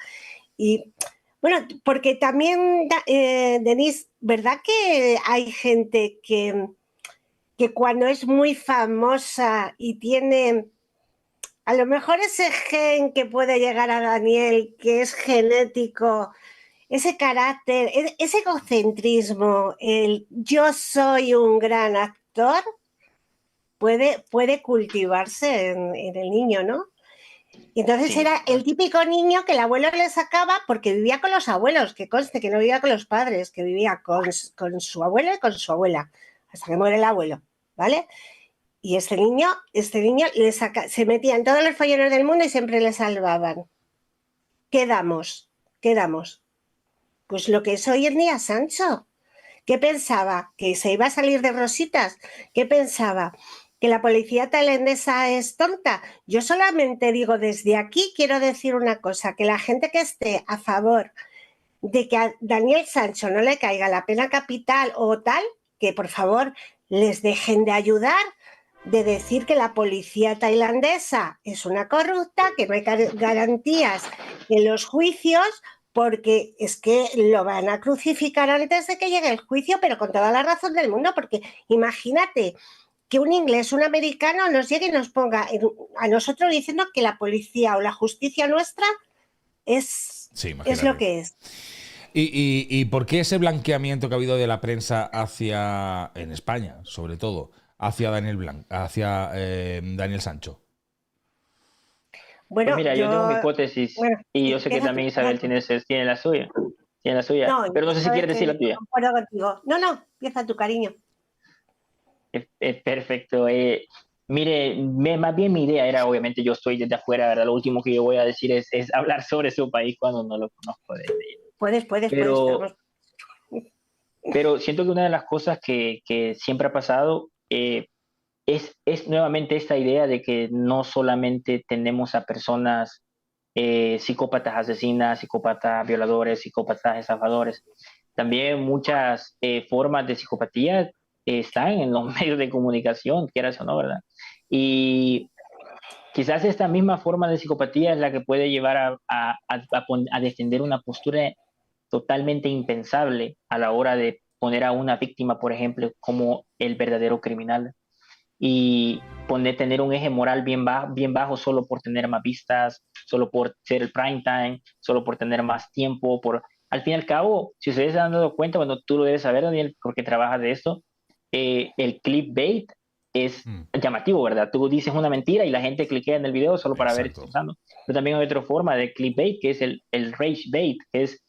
Y bueno, porque también, Denise, ¿verdad que hay gente que cuando es muy famosa y tiene a lo mejor ese gen que puede llegar a Daniel, que es genético, ese carácter, ese egocentrismo, el yo soy un gran actor, puede cultivarse en el niño, ¿no? Y entonces Sí. era el típico niño que el abuelo le sacaba porque vivía con los abuelos, que conste que no vivía con los padres, que vivía con su abuelo y con su abuela, hasta que muere el abuelo, ¿vale? Y este niño se metía en todos los follones del mundo y siempre le salvaban. ¿Qué damos? Pues lo que es hoy en día Sancho. ¿Qué pensaba? ¿Que se iba a salir de rositas? ¿Qué pensaba? ¿Que la policía tailandesa es tonta? Yo solamente digo desde aquí, quiero decir una cosa, que la gente que esté a favor de que a Daniel Sancho no le caiga la pena capital o tal, que por favor les dejen de ayudar, de decir que la policía tailandesa es una corrupta, que no hay garantías en los juicios, porque es que lo van a crucificar antes de que llegue el juicio, pero con toda la razón del mundo, porque imagínate que un inglés, un americano nos llegue y nos ponga a nosotros diciendo que la policía o la justicia nuestra es lo que es. ¿Y por qué ese blanqueamiento que ha habido de la prensa en España, sobre todo, hacia Daniel Sancho? Bueno, pues mira, yo tengo mi hipótesis y yo sé que también Isabel tiene la suya. No, Pero no sé si quieres decir la tuya. No, contigo. No, empieza tu cariño. Perfecto. Mire, más bien mi idea era, obviamente yo estoy desde afuera, ¿verdad? Lo último que yo voy a decir es hablar sobre su país cuando no lo conozco. Puedes. Pero siento que una de las cosas que siempre ha pasado es nuevamente esta idea de que no solamente tenemos a personas psicópatas asesinas, psicópatas violadores, psicópatas estafadores, también muchas formas de psicopatía están en los medios de comunicación, quieras o no, ¿verdad? Y quizás esta misma forma de psicopatía es la que puede llevar a defender una postura totalmente impensable a la hora de poner a una víctima, por ejemplo, como el verdadero criminal y tener un eje moral bien bajo solo por tener más vistas, solo por ser el prime time, solo por tener más tiempo, al fin y al cabo, si ustedes se han dado cuenta, bueno, tú lo debes saber, Daniel, porque trabajas de esto, el clickbait es llamativo, ¿verdad? Tú dices una mentira y la gente cliquea en el video solo para ver qué está pasando. Pero también hay otra forma de clickbait, que es el rage bait, que es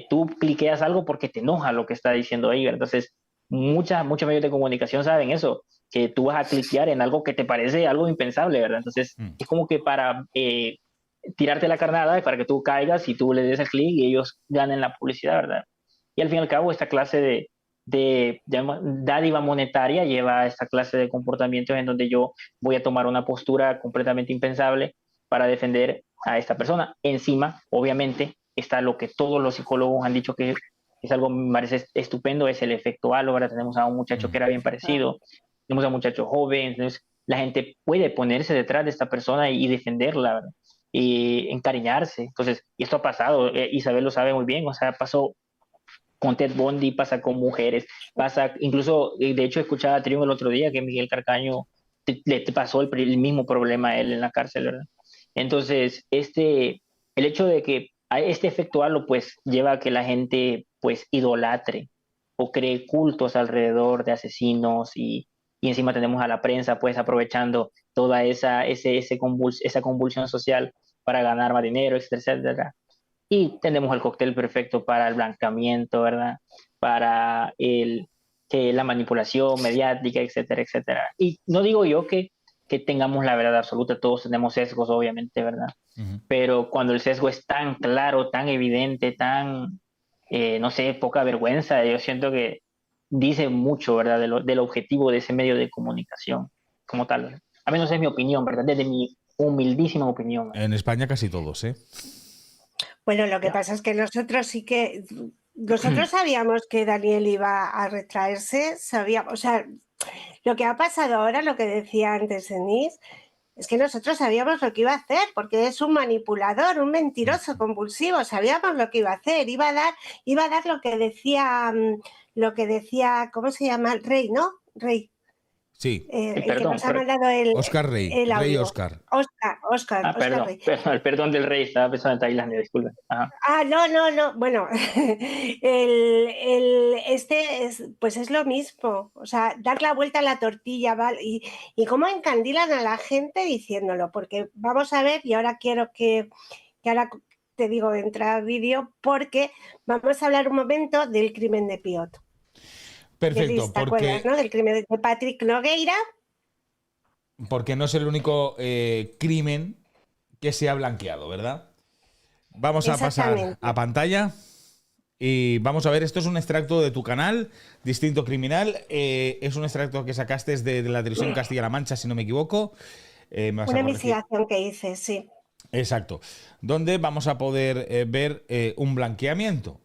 tú cliqueas algo porque te enoja lo que está diciendo ahí, ¿verdad? Entonces, muchos medios de comunicación saben eso, que tú vas a cliquear en algo que te parece algo impensable, ¿verdad? Entonces, es como que para tirarte la carnada, para que tú caigas y tú le des el clic y ellos ganen la publicidad, ¿verdad? Y al fin y al cabo, esta clase de dádiva monetaria lleva a esta clase de comportamientos en donde yo voy a tomar una postura completamente impensable para defender a esta persona. Encima, obviamente, está lo que todos los psicólogos han dicho que es algo, me parece estupendo, es el efecto halo. Ahora tenemos a un muchacho que era bien parecido, tenemos a un muchacho joven, entonces la gente puede ponerse detrás de esta persona y defenderla, ¿verdad? Y encariñarse. Entonces, y esto ha pasado, Isabel lo sabe muy bien, o sea, pasó con Ted Bundy, pasa con mujeres, pasa, incluso, de hecho, escuchaba a Triunfo el otro día que Miguel Carcaño le pasó el mismo problema a él en la cárcel, ¿verdad? Entonces, el hecho de que este efecto halo, pues, lleva a que la gente, pues, idolatre o cree cultos alrededor de asesinos y encima tenemos a la prensa, pues, aprovechando toda esa convulsión social para ganar más dinero, etcétera, etcétera. y tenemos el cóctel perfecto para el blanqueamiento, ¿verdad? Para la manipulación mediática, etcétera, etcétera. Y no digo yo que tengamos la verdad absoluta, todos tenemos sesgos, obviamente, ¿verdad? Pero cuando el sesgo es tan claro, tan evidente, tan, no sé, poca vergüenza, yo siento que dice mucho, ¿verdad? Del objetivo de ese medio de comunicación como tal. A menos es mi opinión, ¿verdad? Desde mi humildísima opinión. En España casi todos, ¿eh? Bueno, lo que pasa es que nosotros sabíamos que Daniel iba a retraerse, sabíamos, o sea, lo que ha pasado ahora, lo que decía antes Denise, es que nosotros sabíamos lo que iba a hacer, porque es un manipulador, un mentiroso compulsivo, sabíamos lo que iba a hacer, iba a dar lo que decía, ¿cómo se llama? Rey, ¿no? Rey. Sí. El que nos ha mandado Oscar Rey, el Rey audio. Oscar. Oscar perdón, Rey. el perdón del rey, estaba pensando en Tailandia, disculpen. No. Bueno, pues es lo mismo. O sea, dar la vuelta a la tortilla, ¿vale? Y cómo encandilan a la gente diciéndolo, porque vamos a ver, y ahora quiero que ahora te digo, entra al vídeo, porque vamos a hablar un momento del crimen de Piot. Perfecto, ¿Te acuerdas, no? Del crimen de Patrick Nogueira. Porque no es el único crimen que se ha blanqueado, ¿verdad? Vamos a pasar a pantalla y vamos a ver, esto es un extracto de tu canal, Distinto Criminal, es un extracto que sacaste de la televisión Castilla-La Mancha, si no me equivoco. Una investigación que hice, sí. Exacto, donde vamos a poder ver un blanqueamiento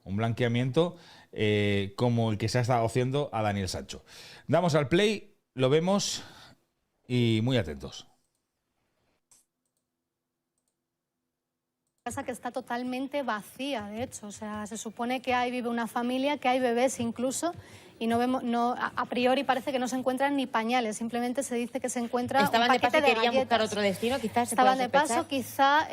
como el que se ha estado haciendo a Daniel Sancho. Damos al play, lo vemos y muy atentos. Casa que está totalmente vacía, de hecho, o sea, se supone que ahí vive una familia, que hay bebés incluso, y a priori parece que no se encuentran ni pañales, simplemente se dice que se encuentra Estaban un paquete de paso y querían galletas. buscar otro destino, quizás se Estaban pueda de paso, sospechar.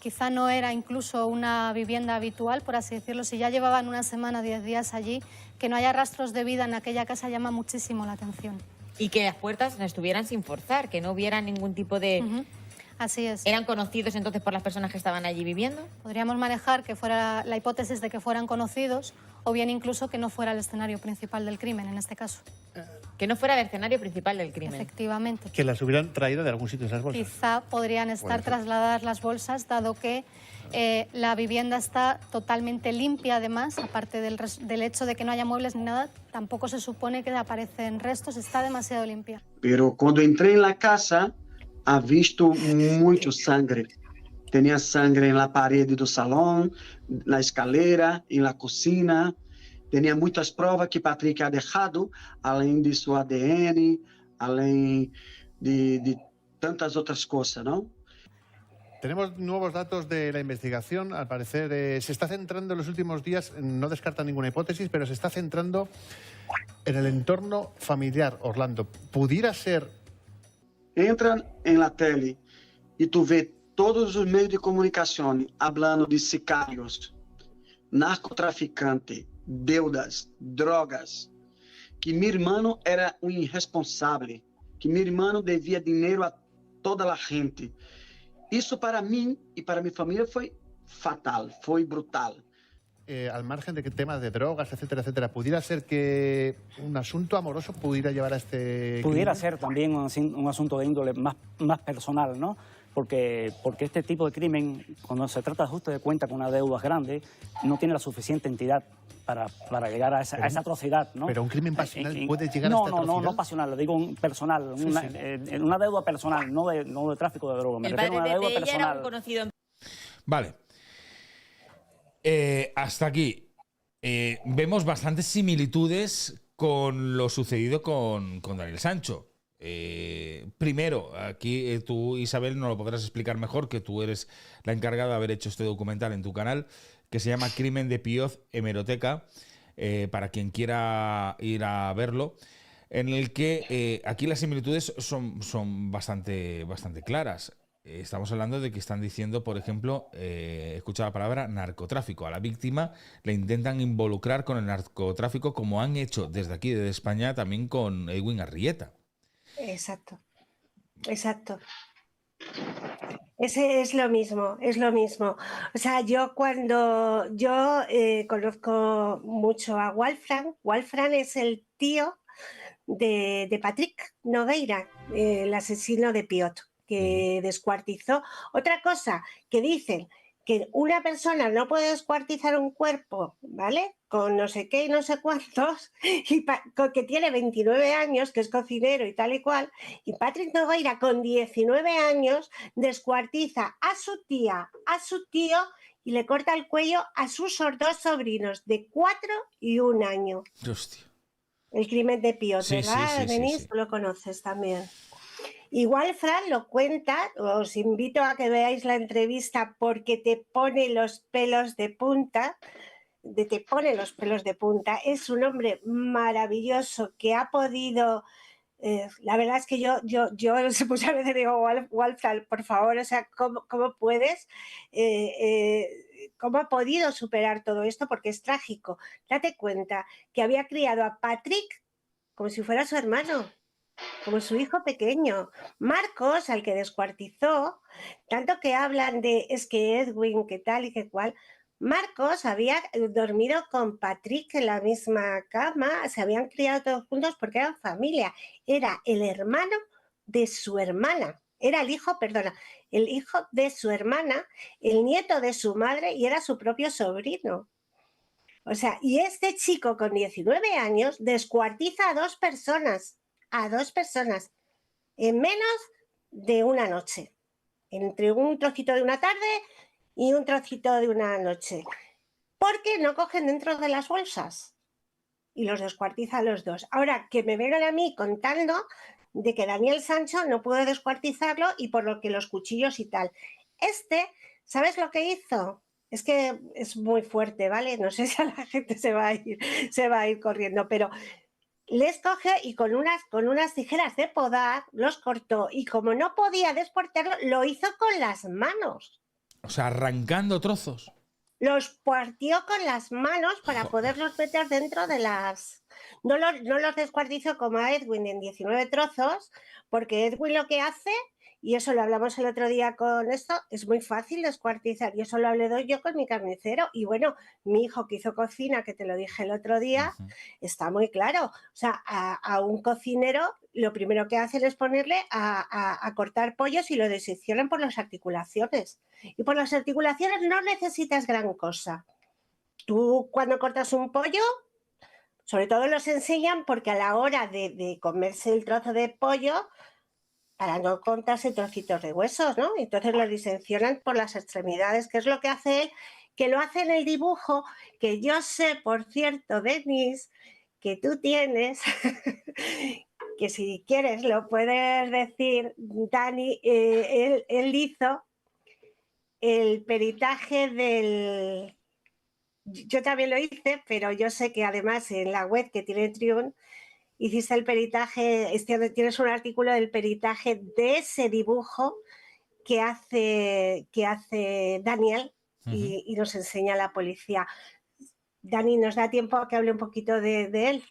quizá no era incluso una vivienda habitual, por así decirlo. Si ya llevaban una semana, 10 días allí, que no haya rastros de vida en aquella casa llama muchísimo la atención. Y que las puertas estuvieran sin forzar, que no hubiera ningún tipo de... Así es. ¿Eran conocidos entonces por las personas que estaban allí viviendo? Podríamos manejar que fuera la hipótesis de que fueran conocidos o bien incluso que no fuera el escenario principal del crimen en este caso. Que no fuera el escenario principal del crimen. Efectivamente. Que las hubieran traído de algún sitio esas bolsas. Quizá podrían estar trasladadas las bolsas, dado que la vivienda está totalmente limpia, además, aparte del hecho de que no haya muebles ni nada, tampoco se supone que aparecen restos, está demasiado limpia. Pero cuando entré en la casa, ha visto mucho sangre. Tenía sangre en la pared del salón, na escalera, en la cocina. Tenía muchas pruebas que Patrick ha dejado, além de su ADN, além de tantas otras cosas, ¿no? Tenemos nuevos datos de la investigación. Al parecer se está centrando en los últimos días, no descarta ninguna hipótesis, pero se está centrando en el entorno familiar, Orlando. ¿Pudiera ser? Entran en la tele y tú ves todos los medios de comunicación hablando de sicarios, narcotraficantes, deudas, drogas, que mi hermano era un irresponsable, que mi hermano debía dinero a toda la gente. Eso para mí y para mi familia fue fatal, fue brutal. Al margen de que temas de drogas, etcétera, etcétera, ¿pudiera ser que un asunto amoroso pudiera llevar a este Pudiera crimen? ser también un asunto de índole más personal, ¿no? Porque este tipo de crimen, cuando se trata justo de cuenta con una deuda grande, no tiene la suficiente entidad para llegar a esa atrocidad, ¿no? Pero un crimen pasional puede llegar a esta atrocidad. No pasional, lo digo personal, una deuda personal, no de tráfico de droga. El padre de ella era un conocido. Vale. Hasta aquí. Vemos bastantes similitudes con lo sucedido con Daniel Sancho. Primero, aquí tú, Isabel, nos lo podrás explicar mejor, que tú eres la encargada de haber hecho este documental en tu canal, que se llama Crimen de Piot, Hemeroteca, para quien quiera ir a verlo, en el que aquí las similitudes son bastante claras. Estamos hablando de que están diciendo, por ejemplo, escucha la palabra narcotráfico. A la víctima le intentan involucrar con el narcotráfico, como han hecho desde aquí, desde España, también con Edwin Arrieta. Exacto. Ese es lo mismo, es lo mismo. O sea, yo conozco mucho a Wolfram. Wolfram es el tío de Patrick Nogueira, el asesino de Piot, que descuartizó. Otra cosa que dicen, que una persona no puede descuartizar un cuerpo, ¿vale? Con no sé qué y no sé cuántos, que tiene 29 años, que es cocinero y tal y cual, y Patrick Nogueira con 19 años descuartiza a su tía, a su tío, y le corta el cuello a sus dos sobrinos de 4 y 1 año. Hostia. El crimen de Piot, Sí, ¿verdad, sí, Denis? sí. Tú lo conoces también. Igual Fran lo cuenta, os invito a que veáis la entrevista porque te pone los pelos de punta, Es un hombre maravilloso que ha podido, la verdad es que yo muchas veces digo, Wolfram, por favor, o sea, ¿cómo puedes, cómo ha podido superar todo esto? Porque es trágico. Date cuenta que había criado a Patrick como si fuera su hermano, como su hijo pequeño. Marcos, al que descuartizó, tanto que hablan de es que Edwin, que tal y que cual, Marcos había dormido con Patrick en la misma cama, se habían criado todos juntos porque eran familia. Era el hermano de su hermana, era el hijo de su hermana, el nieto de su madre y era su propio sobrino. O sea, y este chico con 19 años descuartiza a dos personas en menos de una noche, entre un trocito de una tarde y un trocito de una noche, porque no cogen dentro de las bolsas y los descuartiza a los dos. Ahora, que me vengan a mí contando de que Daniel Sancho no pudo descuartizarlo y por lo que los cuchillos y tal. ¿Sabes lo que hizo? Es que es muy fuerte, ¿vale? No sé si a la gente se va a ir corriendo, pero les coge y con unas tijeras de podar los cortó y como no podía descuartizarlo, lo hizo con las manos. O sea, arrancando trozos. Los partió con las manos para poderlos meter dentro de las... No los descuartizó como a Edwin en 19 trozos, porque Edwin lo que hace, y eso lo hablamos el otro día con esto, es muy fácil descuartizar, y eso lo hablé yo con mi carnicero, y bueno, mi hijo que hizo cocina, que te lo dije el otro día, está muy claro. O sea, a un cocinero lo primero que hacen es ponerle a cortar pollos y lo diseccionan por las articulaciones. Y por las articulaciones no necesitas gran cosa. Tú cuando cortas un pollo, sobre todo los enseñan porque a la hora de comerse el trozo de pollo, para no cortarse trocitos de huesos, ¿no? Entonces lo diseccionan por las extremidades, que es lo que hace él, que lo hace en el dibujo, que yo sé, por cierto, Denis, que tú tienes, que si quieres lo puedes decir, Dani, él hizo el peritaje del... Yo también lo hice, pero yo sé que además en la web que tiene Triun hiciste el peritaje, tienes un artículo del peritaje de ese dibujo que hace Daniel y nos enseña a la policía. Dani, ¿nos da tiempo a que hable un poquito de él?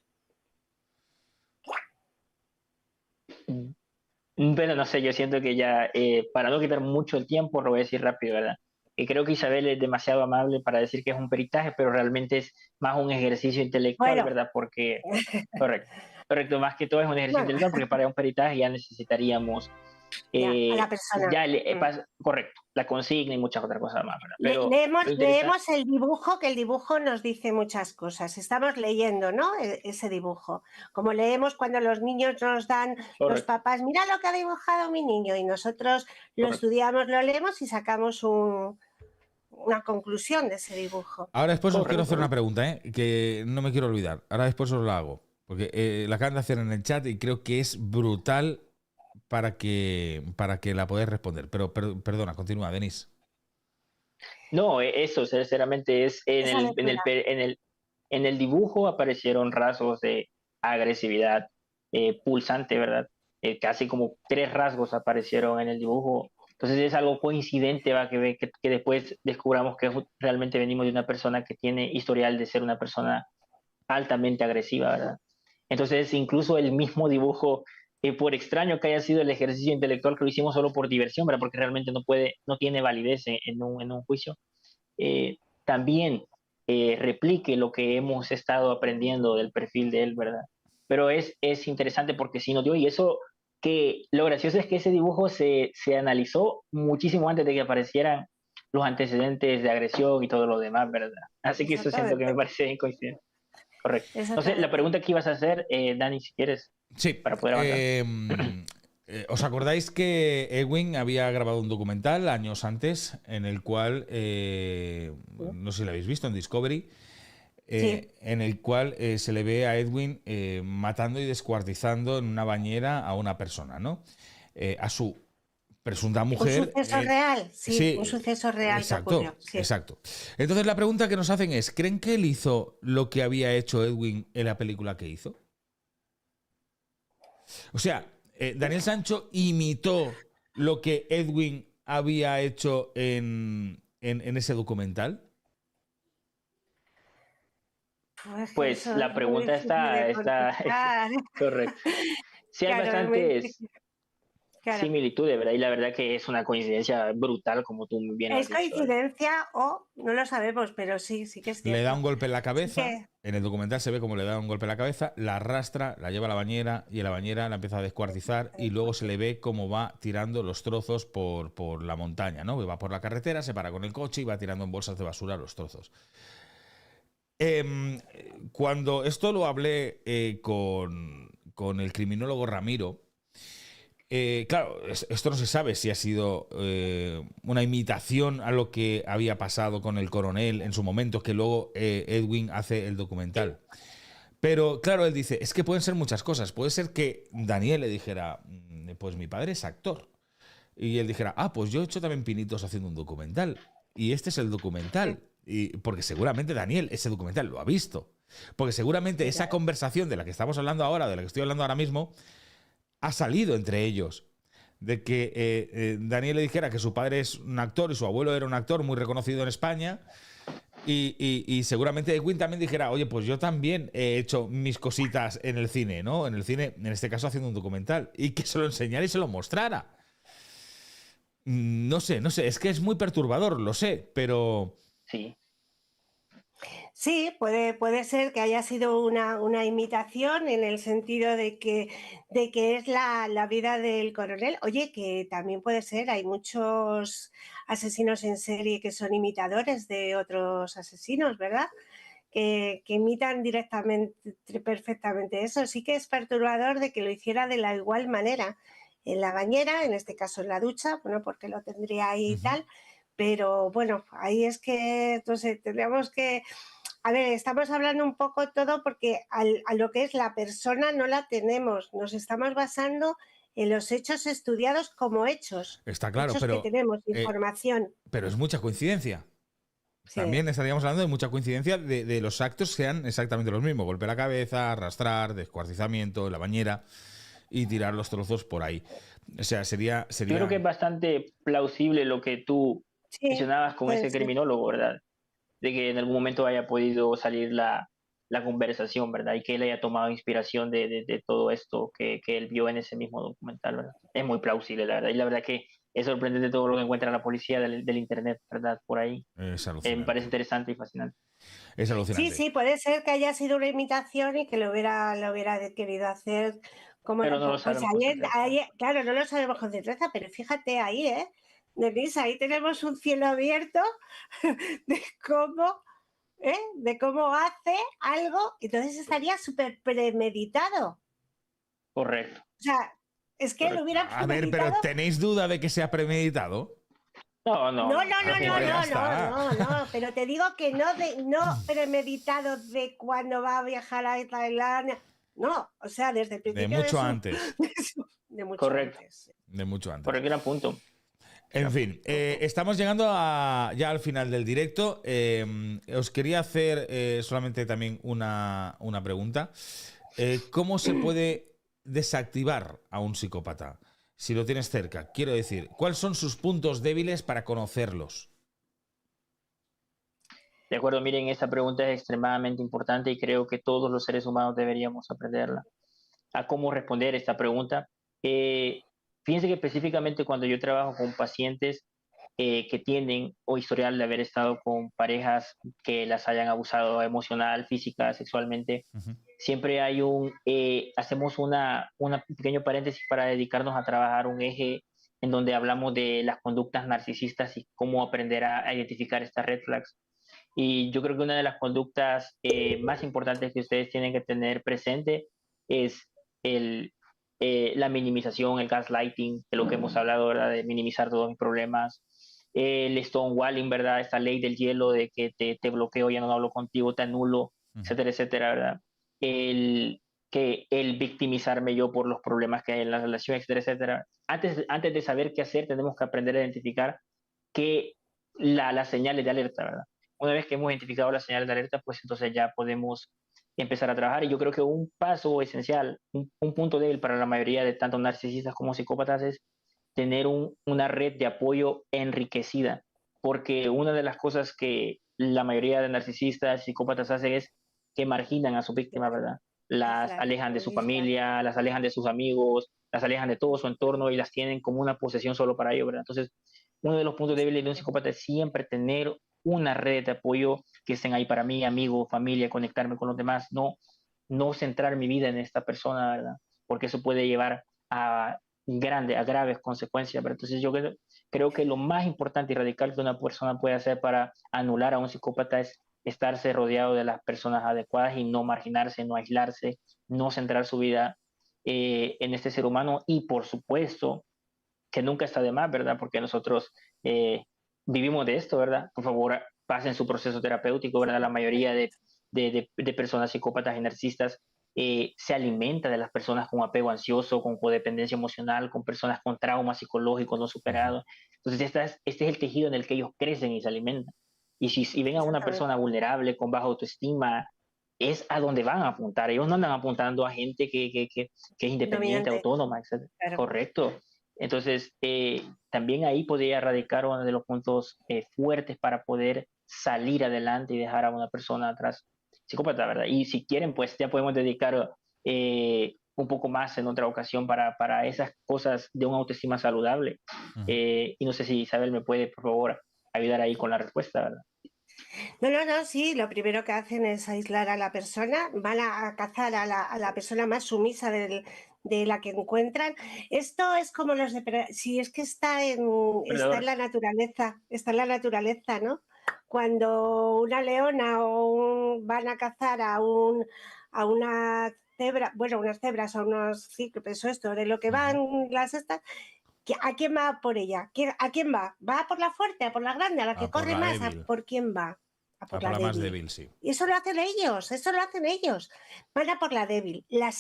Pero no sé, yo siento que ya, para no quitar mucho el tiempo, lo voy a decir rápido, ¿verdad? Y creo que Isabel es demasiado amable para decir que es un peritaje, pero realmente es más un ejercicio intelectual, Bueno. ¿verdad? Porque, correcto, más que todo es un ejercicio intelectual, porque para un peritaje ya necesitaríamos a la persona. Correcto, la consigna y muchas otras cosas más, ¿verdad? Pero leemos el dibujo, que el dibujo nos dice muchas cosas. Estamos leyendo, ¿no? Ese dibujo. Como leemos cuando los niños nos dan, los papás, mira lo que ha dibujado mi niño, y nosotros lo estudiamos, lo leemos y sacamos una conclusión de ese dibujo. Ahora después os quiero hacer una pregunta, que no me quiero olvidar. Ahora después os la hago, porque la acaban de hacer en el chat y creo que es brutal para que la podáis responder. Pero perdona, continúa, Denis. No, eso sinceramente es en el dibujo aparecieron rasgos de agresividad pulsante, ¿verdad? Casi como 3 rasgos aparecieron en el dibujo. Entonces es algo coincidente, ¿va? Que después descubramos que realmente venimos de una persona que tiene historial de ser una persona altamente agresiva, ¿verdad? Entonces incluso el mismo dibujo por extraño que haya sido el ejercicio intelectual, que lo hicimos solo por diversión, ¿verdad? Porque realmente no tiene validez en un juicio, también replique lo que hemos estado aprendiendo del perfil de él, ¿verdad? Pero es interesante porque sí nos dio, y eso, que lo gracioso es que ese dibujo se analizó muchísimo antes de que aparecieran los antecedentes de agresión y todo lo demás, ¿verdad? Así que eso siento que me parece bien coincidente. Correcto. Entonces, la pregunta que ibas a hacer, Dani, si quieres, Sí. para poder avanzar. ¿Os acordáis que Edwin había grabado un documental años antes en el cual, no sé si lo habéis visto en Discovery, Sí. en el cual se le ve a Edwin matando y descuartizando en una bañera a una persona, ¿no? A su presunta mujer. Un suceso real, sí, un suceso real exacto, que ocurrió. Sí. Exacto. Entonces la pregunta que nos hacen es, ¿creen que él hizo lo que había hecho Edwin en la película que hizo? O sea, Daniel Sancho imitó lo que Edwin había hecho en ese documental. Pues la pregunta está correcta. Sí, hay bastantes similitudes, ¿verdad? Y la verdad que es una coincidencia brutal, como tú bien has Es dicho. coincidencia o no lo sabemos, pero sí que es cierto. Le da un golpe en la cabeza. Sí. En el documental se ve como le da un golpe en la cabeza, la arrastra, la lleva a la bañera y en la bañera la empieza a descuartizar y luego se le ve cómo va tirando los trozos por la montaña, ¿no? Va por la carretera, se para con el coche y va tirando en bolsas de basura los trozos. Cuando esto lo hablé con el criminólogo Ramiro, claro, esto no se sabe si ha sido una imitación a lo que había pasado con el coronel en su momento, que luego Edwin hace el documental. Pero claro, él dice, es que pueden ser muchas cosas. Puede ser que Daniel le dijera, pues mi padre es actor. Y él dijera, pues yo he hecho también pinitos haciendo un documental. Y este es el documental. Y porque seguramente Daniel ese documental lo ha visto. Porque seguramente esa conversación de la que estamos hablando ahora, de la que estoy hablando ahora mismo, ha salido entre ellos. De que Daniel le dijera que su padre es un actor y su abuelo era un actor muy reconocido en España. Y seguramente Edwin también dijera, oye, pues yo también he hecho mis cositas en el cine, ¿no? En el cine, en este caso haciendo un documental. Y que se lo enseñara y se lo mostrara. No sé, es que es muy perturbador, lo sé, pero... Sí. Sí, puede ser que haya sido una imitación en el sentido de que es la vida del coronel. Oye, que también puede ser, hay muchos asesinos en serie que son imitadores de otros asesinos, ¿verdad? Que imitan directamente, perfectamente eso. Sí que es perturbador de que lo hiciera de la igual manera en la bañera, en este caso en la ducha, bueno, porque lo tendría ahí y tal, pero bueno, ahí es que, entonces, tendríamos que... A ver, estamos hablando un poco todo porque a lo que es la persona no la tenemos, nos estamos basando en los hechos estudiados como hechos. Está claro, hechos pero... que tenemos, información. Pero es mucha coincidencia. Sí. También estaríamos hablando de mucha coincidencia de los actos sean exactamente los mismos. Golpe a la cabeza, arrastrar, descuartizamiento, la bañera y tirar los trozos por ahí. O sea, sería... Yo creo que es bastante plausible lo que tú mencionabas con ese criminólogo, ¿verdad? De que en algún momento haya podido salir la conversación, ¿verdad? Y que él haya tomado inspiración de todo esto que él vio en ese mismo documental, ¿verdad? Es muy plausible, la verdad. Y la verdad que es sorprendente todo lo que encuentra la policía del internet, ¿verdad? Por ahí. Es alucinante. Me parece interesante y fascinante. Es alucinante. Sí, puede ser que haya sido una imitación y que lo hubiera querido hacer como... Pero no lo sabemos con certeza. Claro, no lo sabemos con certeza, pero fíjate ahí, Denise, ahí tenemos un cielo abierto de cómo hace algo, entonces estaría súper premeditado. Correcto. O sea, es que lo hubiera premeditado. A ver, pero ¿tenéis duda de que sea premeditado? No, pero te digo que no premeditado de cuando va a viajar a Tailandia. No, o sea, desde el principio. De mucho antes. De mucho Correcto. antes. De mucho antes. Por aquí era punto. En fin, estamos llegando ya al final del directo. Os quería hacer solamente también una pregunta. ¿Cómo se puede desactivar a un psicópata si lo tienes cerca? Quiero decir, ¿cuáles son sus puntos débiles para conocerlos? De acuerdo, miren, esta pregunta es extremadamente importante y creo que todos los seres humanos deberíamos aprenderla. a cómo responder esta pregunta. Fíjense que específicamente cuando yo trabajo con pacientes que tienen o historial de haber estado con parejas que las hayan abusado emocional, física, sexualmente, siempre hay hacemos un pequeño paréntesis para dedicarnos a trabajar un eje en donde hablamos de las conductas narcisistas y cómo aprender a identificar estas red flags. Y yo creo que una de las conductas más importantes que ustedes tienen que tener presente es la minimización, el gaslighting, de lo que hemos hablado, ¿verdad? De minimizar todos mis problemas. El stonewalling, ¿verdad? Esta ley del hielo de que te bloqueo, ya no hablo contigo, te anulo, etcétera, etcétera, ¿verdad? El victimizarme yo por los problemas que hay en la relación, etcétera, etcétera. Antes de saber qué hacer, tenemos que aprender a identificar las señales de alerta, ¿verdad? Una vez que hemos identificado las señales de alerta, pues entonces ya podemos empezar a trabajar. Y yo creo que un paso esencial, un punto débil para la mayoría de tanto narcisistas como psicópatas es tener una red de apoyo enriquecida, porque una de las cosas que la mayoría de narcisistas y psicópatas hacen es que marginan a su víctima, ¿verdad? Las alejan de su familia, las alejan de sus amigos, las alejan de todo su entorno y las tienen como una posesión solo para ellos, ¿verdad? Entonces, uno de los puntos débiles de un psicópata es siempre tener una red de apoyo que estén ahí para mí, amigos, familia, conectarme con los demás, no centrar mi vida en esta persona, ¿verdad? Porque eso puede llevar a graves consecuencias, ¿verdad? Entonces yo creo que lo más importante y radical que una persona puede hacer para anular a un psicópata es estarse rodeado de las personas adecuadas y no marginarse, no aislarse, no centrar su vida en este ser humano y por supuesto que nunca está de más, ¿verdad? Porque nosotros vivimos de esto, ¿verdad? Por favor, pasen su proceso terapéutico, ¿verdad? La mayoría de personas psicópatas y narcisistas se alimenta de las personas con apego ansioso, con codependencia emocional, con personas con traumas psicológicos no superados. Entonces, este es el tejido en el que ellos crecen y se alimentan. Y si ven a una persona vulnerable, con baja autoestima, es a donde van a apuntar. Ellos no andan apuntando a gente que es independiente, autónoma, etc. Claro. Correcto. Entonces, también ahí podría radicar uno de los puntos fuertes para poder salir adelante y dejar a una persona atrás. Psicópata, ¿verdad? Y si quieren, pues ya podemos dedicar un poco más en otra ocasión para esas cosas de una autoestima saludable. Y no sé si Isabel me puede, por favor, ayudar ahí con la respuesta, ¿verdad? No, sí, lo primero que hacen es aislar a la persona, van a cazar a la persona más sumisa de la que encuentran. Esto es como los de... Si es que está en la naturaleza, ¿no? Cuando una leona van a cazar a una cebra, bueno, unas cebras o unos cíclopes o esto, de lo que van las estas, ¿a quién va por ella? ¿A quién va? ¿Va por la fuerte, a por la grande, a la que corre más? ¿A por quién va? A por la más débil, sí. Y eso lo hacen ellos, Van a por la débil, la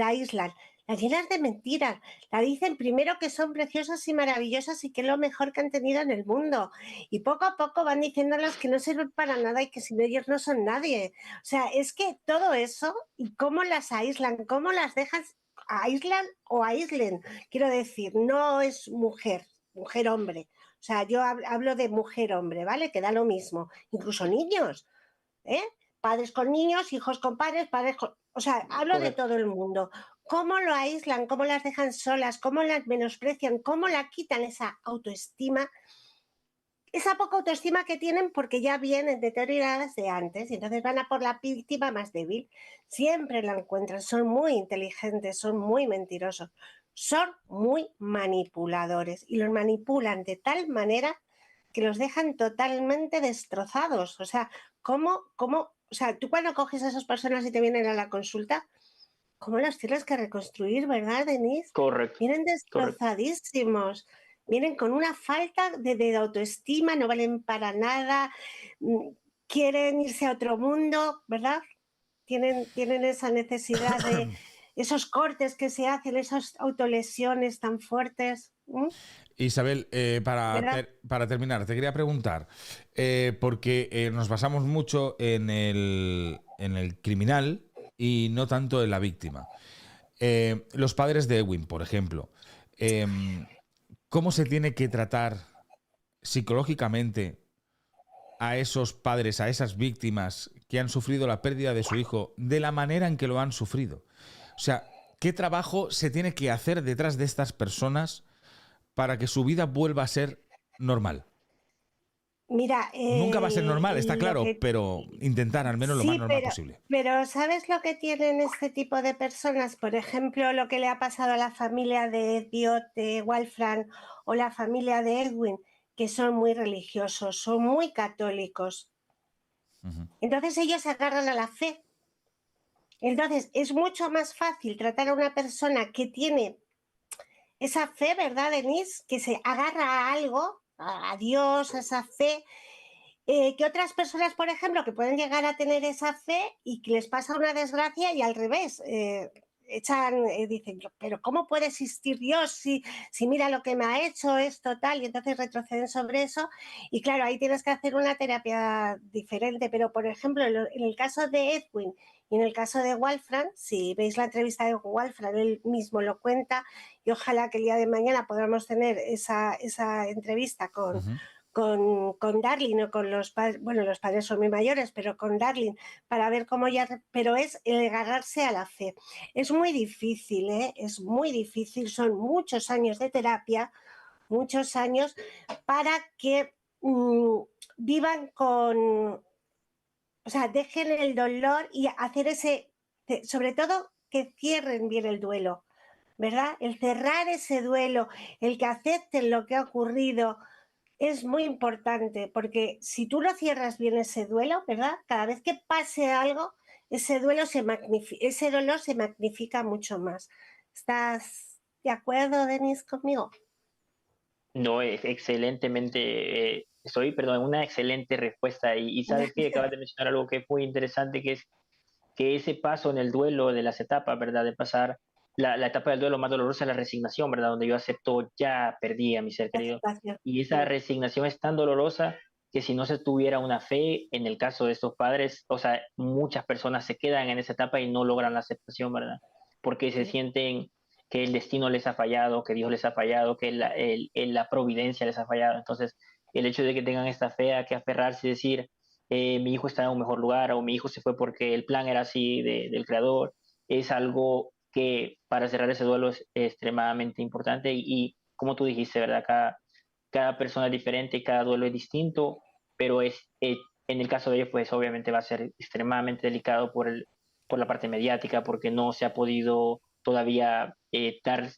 aíslan, las llenas de mentiras, la dicen primero que son preciosas y maravillosas y que es lo mejor que han tenido en el mundo. Y poco a poco van diciéndolas que no sirven para nada y que sin ellos no son nadie. O sea, es que todo eso, y cómo las aíslan, cómo las dejan, aíslan o aíslen. Quiero decir, no es mujer-hombre. O sea, yo hablo de mujer-hombre, ¿vale? Que da lo mismo. Incluso niños, padres con niños, hijos con padres, O sea, hablo de todo el mundo. ¿Cómo lo aíslan? ¿Cómo las dejan solas? ¿Cómo las menosprecian? ¿Cómo la quitan esa autoestima? Esa poca autoestima que tienen porque ya vienen deterioradas de antes y entonces van a por la víctima más débil. Siempre la encuentran, son muy inteligentes, son muy mentirosos, son muy manipuladores y los manipulan de tal manera que los dejan totalmente destrozados. O sea, tú cuando coges a esas personas y te vienen a la consulta, ¿cómo las tienes que reconstruir, verdad, Denise? Correcto. Vienen destrozadísimos. Vienen con una falta de autoestima, no valen para nada, quieren irse a otro mundo, ¿verdad? Tienen esa necesidad de esos cortes que se hacen, esas autolesiones tan fuertes. Isabel, para terminar, te quería preguntar, porque nos basamos mucho en el criminal y no tanto en la víctima. Los padres de Ewin, por ejemplo, ¿cómo se tiene que tratar psicológicamente a esos padres, a esas víctimas que han sufrido la pérdida de su hijo de la manera en que lo han sufrido? O sea, ¿qué trabajo se tiene que hacer detrás de estas personas para que su vida vuelva a ser normal? Mira, Nunca va a ser normal, está lo claro, que- pero intentar al menos lo más Sí, normal posible. pero ¿sabes lo que tienen este tipo de personas? Por ejemplo, lo que le ha pasado a la familia de Diot, de Wolfram, o la familia de Edwin, que son muy religiosos, son muy católicos. Entonces ellos se agarran a la fe. Entonces es mucho más fácil tratar a una persona que tiene esa fe, ¿verdad, Denise? Que se agarra a algo, a Dios, a esa fe, que otras personas, por ejemplo, que pueden llegar a tener esa fe y que les pasa una desgracia y al revés. Dicen, pero ¿cómo puede existir Dios si mira lo que me ha hecho esto, tal? Y entonces retroceden sobre eso. Y claro, ahí tienes que hacer una terapia diferente. Pero, por ejemplo, en el caso de Edwin y en el caso de Wolfram, si veis la entrevista de Wolfram, él mismo lo cuenta y ojalá que el día de mañana podamos tener esa entrevista con Darling o con los padres, bueno, los padres son muy mayores, pero con Darling, para ver cómo pero es el agarrarse a la fe. Es muy difícil, es muy difícil, son muchos años de terapia, muchos años, para que vivan o sea, dejen el dolor y hacer sobre todo que cierren bien el duelo, ¿verdad? El cerrar ese duelo, el que acepten lo que ha ocurrido, es muy importante, porque si tú no cierras bien ese duelo, ¿verdad? Cada vez que pase algo, ese dolor se magnifica mucho más. ¿Estás de acuerdo, Denise, conmigo? No, es excelentemente, perdón, una excelente respuesta. Y sabes que acabas de mencionar algo que es muy interesante, que es que ese paso en el duelo de las etapas, ¿verdad? De pasar la etapa del duelo más dolorosa es la resignación, ¿verdad? Donde yo acepto, ya perdí a mi ser querido. Y esa resignación es tan dolorosa que si no se tuviera una fe, en el caso de estos padres, o sea, muchas personas se quedan en esa etapa y no logran la aceptación, ¿verdad? Porque se sienten que el destino les ha fallado, que Dios les ha fallado, que la providencia les ha fallado. Entonces, el hecho de que tengan esta fe a que aferrarse y decir, mi hijo está en un mejor lugar o mi hijo se fue porque el plan era así del creador, es algo que para cerrar ese duelo es extremadamente importante y como tú dijiste, ¿verdad? Cada persona es diferente, cada duelo es distinto, pero en el caso de ellos, pues obviamente va a ser extremadamente delicado por la parte mediática, porque no se ha podido todavía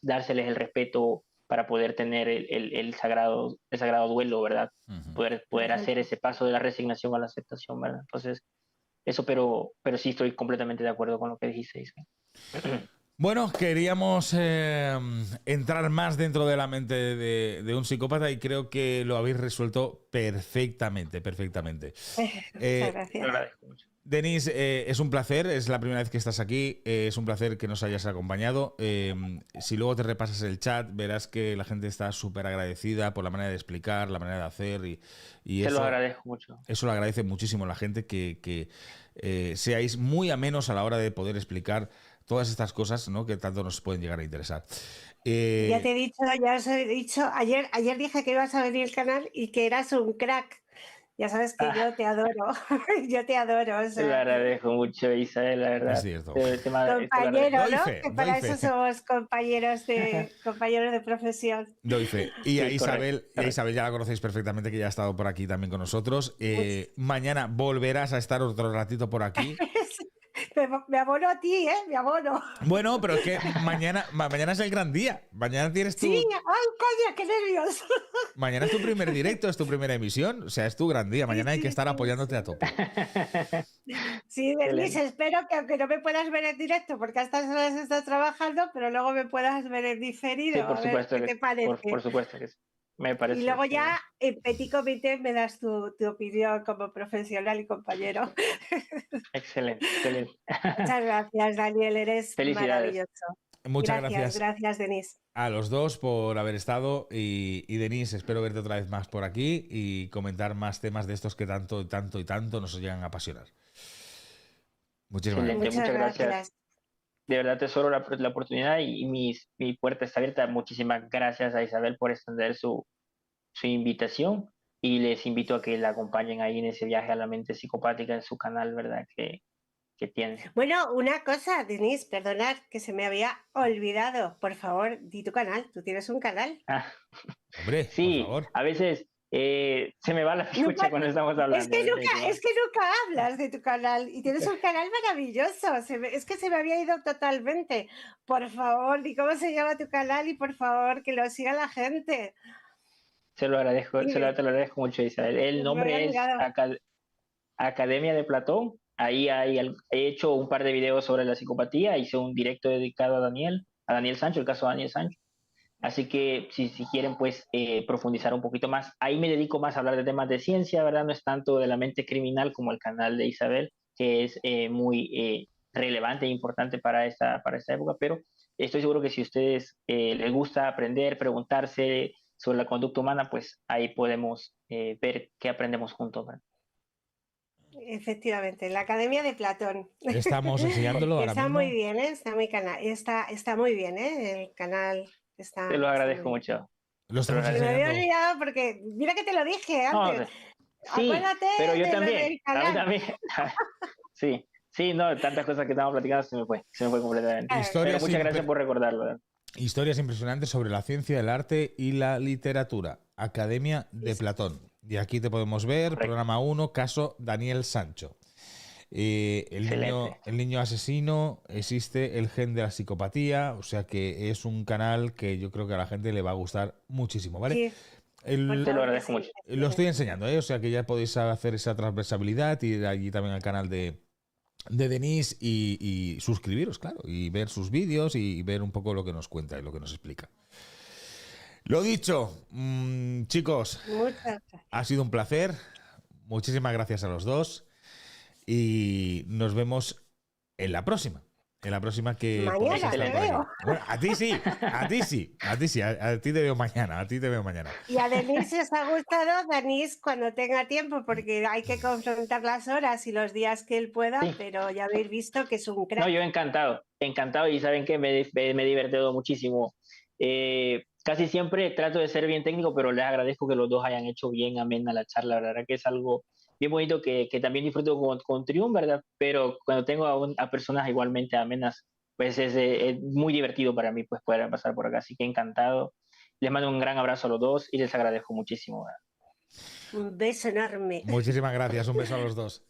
dárseles el respeto para poder tener el sagrado duelo, ¿verdad? Poder hacer ese paso de la resignación a la aceptación, ¿verdad? Entonces, eso, pero sí estoy completamente de acuerdo con lo que dijiste, Ismael. Bueno, queríamos entrar más dentro de la mente de un psicópata y creo que lo habéis resuelto perfectamente. Muchas gracias. Denise, es un placer, es la primera vez que estás aquí, es un placer que nos hayas acompañado. Si luego te repasas el chat, verás que la gente está súper agradecida por la manera de explicar, la manera de hacer y Te eso, lo agradezco mucho. Eso lo agradece muchísimo la gente, que seáis muy amenos a la hora de poder explicar todas estas cosas, ¿no?, que tanto nos pueden llegar a interesar. Ya os he dicho, ayer dije que ibas a venir al canal y que eras un crack. Ya sabes que yo te adoro, yo te adoro. O sea, te lo agradezco mucho, Isabel, la verdad. Es cierto. Compañero, ¿no? Que para eso somos compañeros de profesión. Doy fe. Y a Sí, Isabel, correcto. y a Isabel ya la conocéis perfectamente, que ya ha estado por aquí también con nosotros. Mañana volverás a estar otro ratito por aquí. Me abono a ti, me abono. Bueno, pero es que mañana es el gran día. Mañana tienes tu... Sí, ay, coño, qué nervios. Mañana es tu primer directo, es tu primera emisión. O sea, es tu gran día. Mañana hay que estar apoyándote a tope. Sí, Denise, espero que aunque no me puedas ver en directo, porque a estas horas estás trabajando, pero luego me puedas ver en diferido. Sí, por a ver supuesto qué que te sí. parece. Por supuesto que sí. Me parece. Y luego genial. ya en Petit Comité me das tu opinión como profesional y compañero. Excelente. Muchas gracias, Daniel, eres Felicidades. maravilloso. Muchas gracias. Gracias, Denise. A los dos por haber estado y Denise, espero verte otra vez más por aquí y comentar más temas de estos que tanto nos llegan a apasionar. Muchísimas gracias. Muchas gracias. De verdad tesoro la oportunidad y mi puerta está abierta. Muchísimas gracias a Isabel por extender su invitación y les invito a que la acompañen ahí en ese viaje a la mente psicopática en su canal, ¿verdad? Que que tiene. Bueno, una cosa, Denise, perdonad que se me había olvidado. Por favor, di tu canal. Tú tienes un canal. Hombre, sí, por favor. A veces se me va la escucha cuando estamos hablando. Es que nunca hablas de tu canal y tienes un canal maravilloso. Es que se me había ido totalmente. Por favor, di cómo se llama tu canal y por favor que lo siga la gente. Se lo agradezco, te lo agradezco mucho, Isabel. El nombre es Academia de Platón. Ahí he hecho un par de videos sobre la psicopatía, hice un directo dedicado a Daniel Sancho, el caso de Daniel Sancho. Así que si quieren pues profundizar un poquito más, ahí me dedico más a hablar de temas de ciencia, ¿verdad? No es tanto de la mente criminal como el canal de Isabel, que es muy relevante e importante para esta época, pero estoy seguro que si a ustedes les gusta aprender, preguntarse sobre la conducta humana, pues ahí podemos ver qué aprendemos juntos, ¿verdad? Efectivamente, la Academia de Platón. Estamos enseñándolo ahora está mismo. Muy bien, ¿eh? Está muy bien, ¿eh? El canal está. Te lo agradezco mucho. Lo estamos Me había olvidado porque mira que te lo dije antes. No, sí, acuérdate pero yo de también. Lo del canal. A mí también. sí, no, tantas cosas que estábamos platicando se me fue completamente. Pero muchas gracias por recordarlo, ¿verdad? Historias impresionantes sobre la ciencia, el arte y la literatura. Academia de Platón. Y aquí te podemos ver, correcto. Programa 1, caso Daniel Sancho. El niño asesino, existe el gen de la psicopatía, o sea que es un canal que yo creo que a la gente le va a gustar muchísimo, ¿vale? Sí. Te lo agradezco mucho. Lo estoy enseñando, ¿eh? O sea que ya podéis hacer esa transversabilidad, ir allí también al canal de Denise y suscribiros, claro, y ver sus vídeos y ver un poco lo que nos cuenta y lo que nos explica. Lo dicho, chicos, ha sido un placer. Muchísimas gracias a los dos. Y nos vemos en la próxima. En la próxima que... Mañana te veo. Bueno, a ti sí. A ti te veo mañana. Y a Denise os ha gustado, Denise, cuando tenga tiempo, porque hay que confrontar las horas y los días que él pueda, sí. Pero ya habéis visto que es un crack. No, yo encantado, y saben que me he divertido muchísimo. Casi siempre trato de ser bien técnico, pero les agradezco que los dos hayan hecho bien amena la charla. La verdad que es algo bien bonito que también disfruto con Triun, ¿verdad? Pero cuando tengo a personas igualmente amenas, pues es muy divertido para mí pues poder pasar por acá. Así que encantado. Les mando un gran abrazo a los dos y les agradezco muchísimo, ¿verdad? Un beso enorme. Muchísimas gracias. Un beso a los dos.